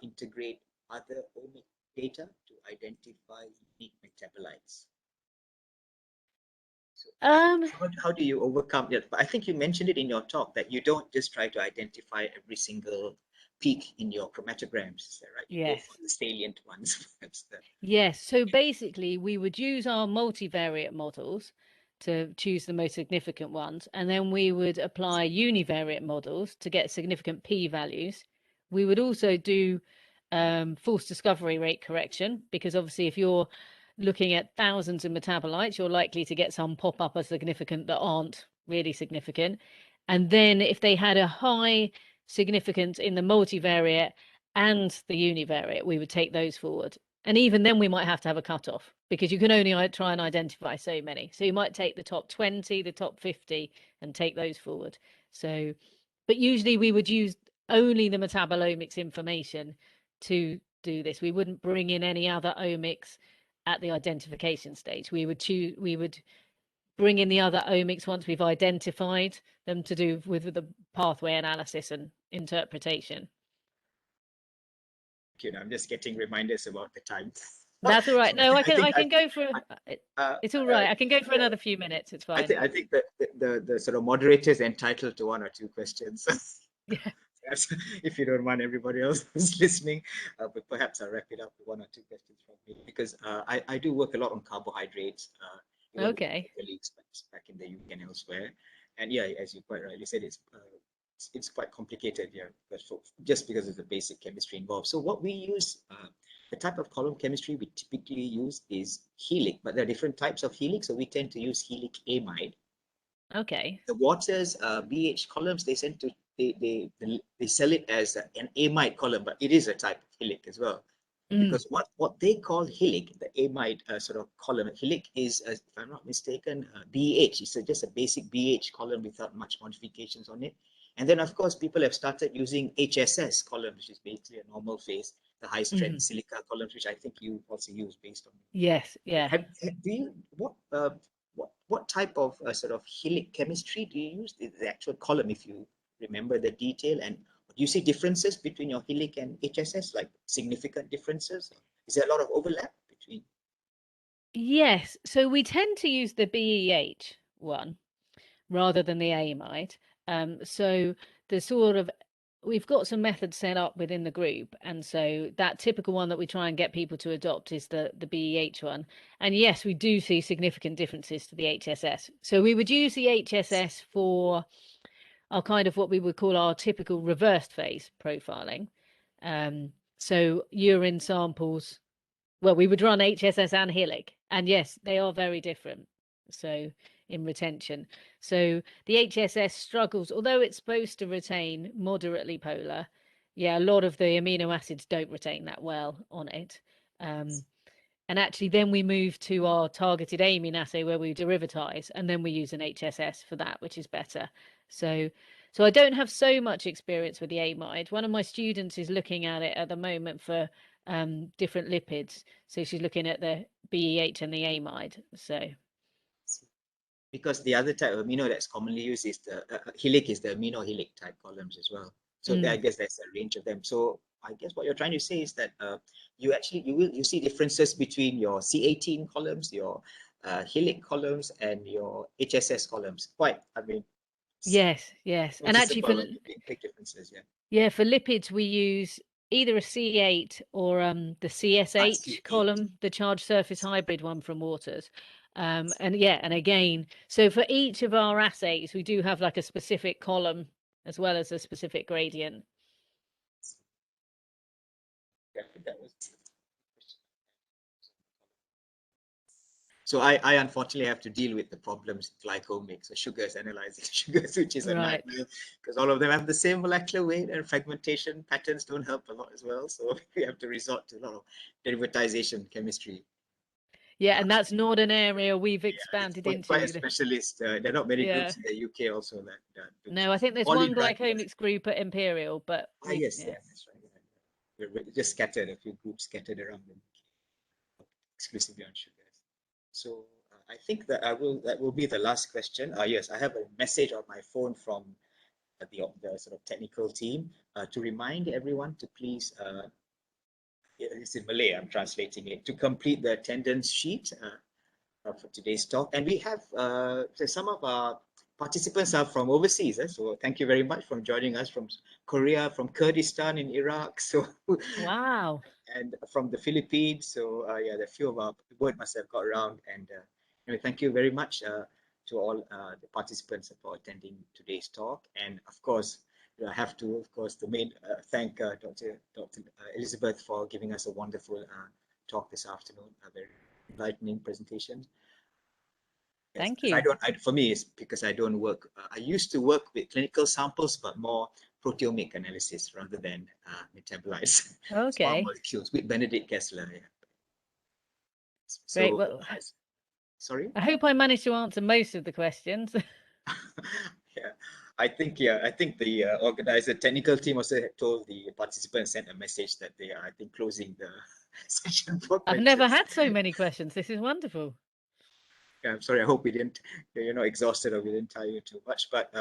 integrate other omic data to identify unique metabolites? So how do you overcome it? I think you mentioned it in your talk that you don't just try to identify every single peak in your chromatograms, is that right? You Yes. go for the salient ones. Yes. So basically, we would use our multivariate models to choose the most significant ones, and then we would apply univariate models to get significant p-values. We would also do false discovery rate correction, because obviously if you're looking at thousands of metabolites, you're likely to get some pop up as significant that aren't really significant. And then if they had a high significance in the multivariate and the univariate, we would take those forward. And even then we might have to have a cutoff, because you can only try and identify so many. So you might take the top 20, the top 50 and take those forward. So, but usually we would use only the metabolomics information to do this. We wouldn't bring in any other omics at the identification stage. We would bring in the other omics once we've identified them to do with the pathway analysis and interpretation. I'm just getting reminders about the time. That's all right. No, I can go for. It's all right. I can go for another few minutes. It's fine. I think that the sort of moderator is entitled to one or two questions. Yeah. If you don't mind, everybody else who's listening, but perhaps I'll wrap it up with one or two questions from me, because I do work a lot on carbohydrates. Okay. Colleagues back in the UK and elsewhere, and yeah, as you quite rightly said, it's quite complicated, just because of the basic chemistry involved. So what we use, the type of column chemistry we typically use is helic, but there are different types of helic, so we tend to use helic amide. Okay. The Waters BH columns, they tend to they sell it as an amide column, but it is a type of helic as well. Because what they call helic, the amide sort of column, helic is, if I'm not mistaken, BH. It's just a basic BH column without much modifications on it. And then, of course, people have started using HSS column, which is basically a normal phase, the high strength silica columns, which I think you also use based on. Yes. Yeah. What type of sort of helic chemistry do you use? The actual column, if you remember the detail, and do you see differences between your HELIC and HSS, like significant differences? Is there a lot of overlap between? Yes, so we tend to use the BEH one rather than the amide. So the sort of, we've got some methods set up within the group, and so that typical one that we try and get people to adopt is the BEH one. And yes, we do see significant differences to the HSS. So we would use the HSS for our kind of what we would call our typical reversed phase profiling. So urine samples, well, we would run HSS and HELIC, and yes, they are very different. So in retention, so the HSS struggles, although it's supposed to retain moderately polar. Yeah, a lot of the amino acids don't retain that well on it. And actually, then we move to our targeted amine assay where we derivatize, and then we use an HSS for that, which is better. So I don't have so much experience with the amide. One of my students is looking at it at the moment for different lipids. So she's looking at the BEH and the amide. So because the other type of amino that's commonly used is the HELIC is the amino HELIC type columns as well. So I guess there's a range of them. So I guess what you're trying to say is that you see differences between your C18 columns, your HELIC columns, and your HSS columns. Quite, I mean. Yes. And actually for big differences, yeah. Yeah, for lipids we use either a C8 or the CSH C8. column, the charged surface hybrid one from Waters. And again, so for each of our assays, we do have like a specific column as well as a specific gradient. Yeah, that was. So I unfortunately have to deal with the problems glycomics or sugars, analyzing sugars, which is a nightmare because all of them have the same molecular weight and fragmentation patterns don't help a lot as well. So we have to resort to a lot of derivatization chemistry. Yeah, and that's not an area we've expanded into. Quite a specialist. There are not many groups in the UK also that do. No, I think there's one glycomics group at Imperial, but yes, that's right. We're just scattered, a few groups scattered around them, exclusively on sugars. So I think that that will be the last question. Yes, I have a message on my phone from the sort of technical team to remind everyone to please. It's in Malay, I'm translating it, to complete the attendance sheet for today's talk. And we have some of our participants are from overseas. So thank you very much for joining us from Korea, from Kurdistan in Iraq. So wow. And from the Philippines. So yeah, the few of our word must have got around. And anyway, thank you very much to all the participants for attending today's talk. And of course, I have to, of course, thank Dr. Elizabeth for giving us a wonderful talk this afternoon, a very enlightening presentation. Yes, thank you. For me, it's because I don't work. I used to work with clinical samples, but more proteomic analysis rather than metabolites. Okay. Molecules with Benedict Kessler. Yeah. So, great. Well, sorry. I hope I managed to answer most of the questions. Yeah, I think the organizer technical team also told the participants, sent a message that they are, I think, closing the session for questions. I've never had so many questions. This is wonderful. Yeah, I'm sorry. I hope you're not exhausted or we didn't tire you too much. But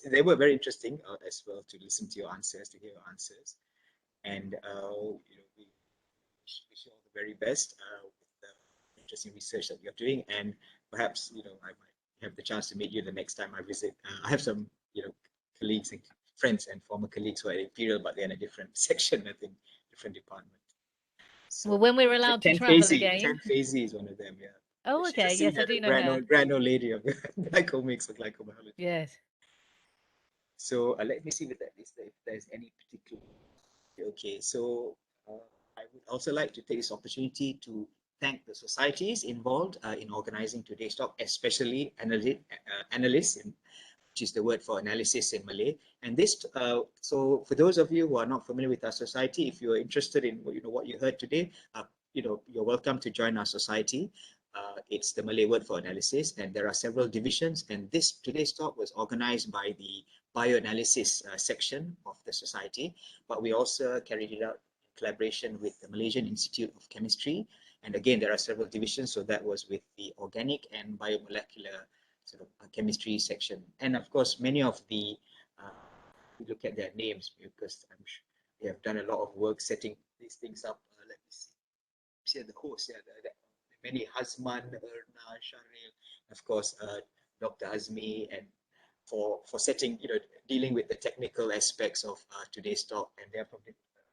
they were very interesting as well to listen to your answers, to hear your answers, and we wish you all the very best with the interesting research that you're doing, and perhaps I might have the chance to meet you the next time I visit. I have some colleagues and friends and former colleagues who are at Imperial, but they're in a different section, I think, different department. So, well, when we're allowed to travel again. 10 Phase is one of them, yeah. Oh, okay. Yes, I do know her. Grand old lady of glycomics or glycobiology. Yes. So let me see if there's any particular. Okay, so I would also like to take this opportunity to thank the societies involved in organizing today's talk, especially ANALIS, which is the word for analysis in Malay. And this, so for those of you who are not familiar with our society, if you're interested in what you heard today, you're welcome to join our society. It's the Malay word for analysis, and there are several divisions. And today's talk was organized by the bioanalysis section of the society, but we also carried it out in collaboration with the Malaysian Institute of Chemistry. And again, there are several divisions, so that was with the organic and biomolecular sort of chemistry section. And of course, many of the we look at their names because I'm sure they have done a lot of work setting these things up. Let me see the host. Yeah, many Hazman, Erna, Sharil, of course, Dr. Azmi, and for setting, dealing with the technical aspects of today's talk. And they're from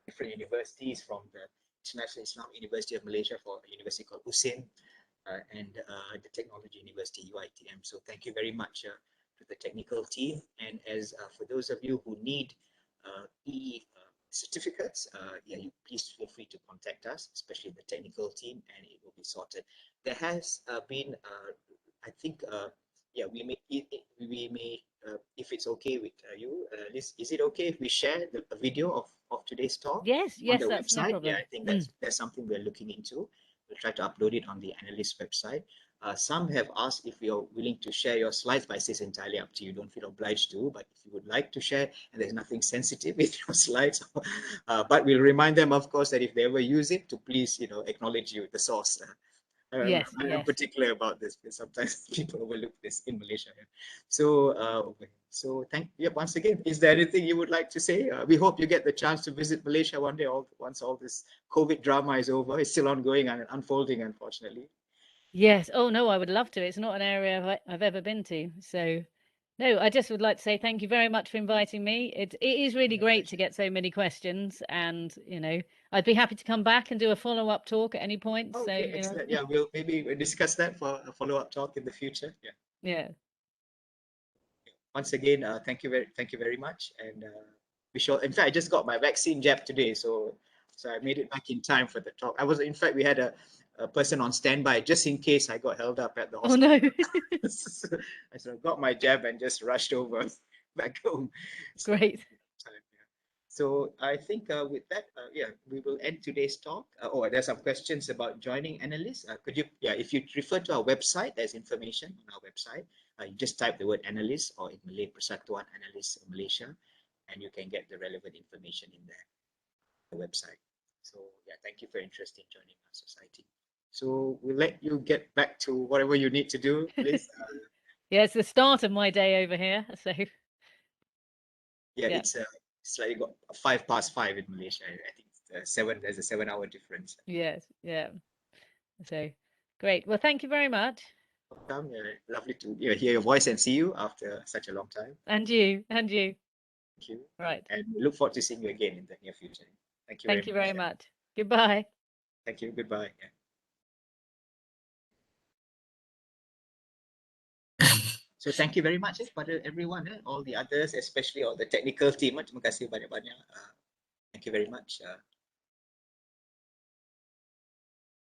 different universities, from the International Islamic University of Malaysia, for a university called USIM, and the Technology University, UiTM. So thank you very much to the technical team. And as for those of you who need certificates, yeah, please feel free to contact us, especially the technical team, and it will be sorted. There has been, I think, yeah, we may, if it's okay with you, Liz, is it okay if we share a video of today's talk? Yes, On yes, the that's no website? problem. Yeah, I think that's something we're looking into. We'll try to upload it on the ANALIS website. Some have asked if you're willing to share your slides, but it's entirely up to you. Don't feel obliged to, but if you would like to share, and there's nothing sensitive with your slides, but we'll remind them, of course, that if they ever use it, to please, acknowledge you, the source. Yes, I'm yes. particular about this because sometimes people overlook this in Malaysia. So, so once again, is there anything you would like to say? We hope you get the chance to visit Malaysia one day, once all this COVID drama is over. It's still ongoing and unfolding, unfortunately. Yes. Oh, no, I would love to. It's not an area I've ever been to. So, no, I just would like to say thank you very much for inviting me. It is really great to get so many questions, and, I'd be happy to come back and do a follow-up talk at any point. Okay, So, excellent. Yeah, we'll discuss that for a follow-up talk in the future. Yeah. Yeah. Once again, thank you very much, and we shall. In fact, I just got my vaccine jab today, so I made it back in time for the talk. In fact, we had a person on standby just in case I got held up at the Oh, hospital. no. So I got my jab and just rushed over back home. So, Great. so I think with that, yeah, we will end today's talk. There's some questions about joining ANALIS. Could you, if you refer to our website, there's information on our website. You just type the word ANALIS, or in Malay, Persatuan Analis Malaysia, and you can get the relevant information in there, the website. So yeah, thank you for your interest in joining our society. So we'll let you get back to whatever you need to do, please. Yeah, it's the start of my day over here. So Yeah, yeah. it's slightly got 5:05 in Malaysia. I think it's 7. There's a 7-hour difference. Yes, yeah. So great. Well, thank you very much. Welcome. Lovely to hear your voice and see you after such a long time. And you, and you. Thank you. Right. And we look forward to seeing you again in the near future. Thank you Thank you very much. Goodbye. Thank you. Goodbye. So thank you very much kepada everyone, all the others, especially all the technical team. Terima kasih banyak-banyak. Thank you very much.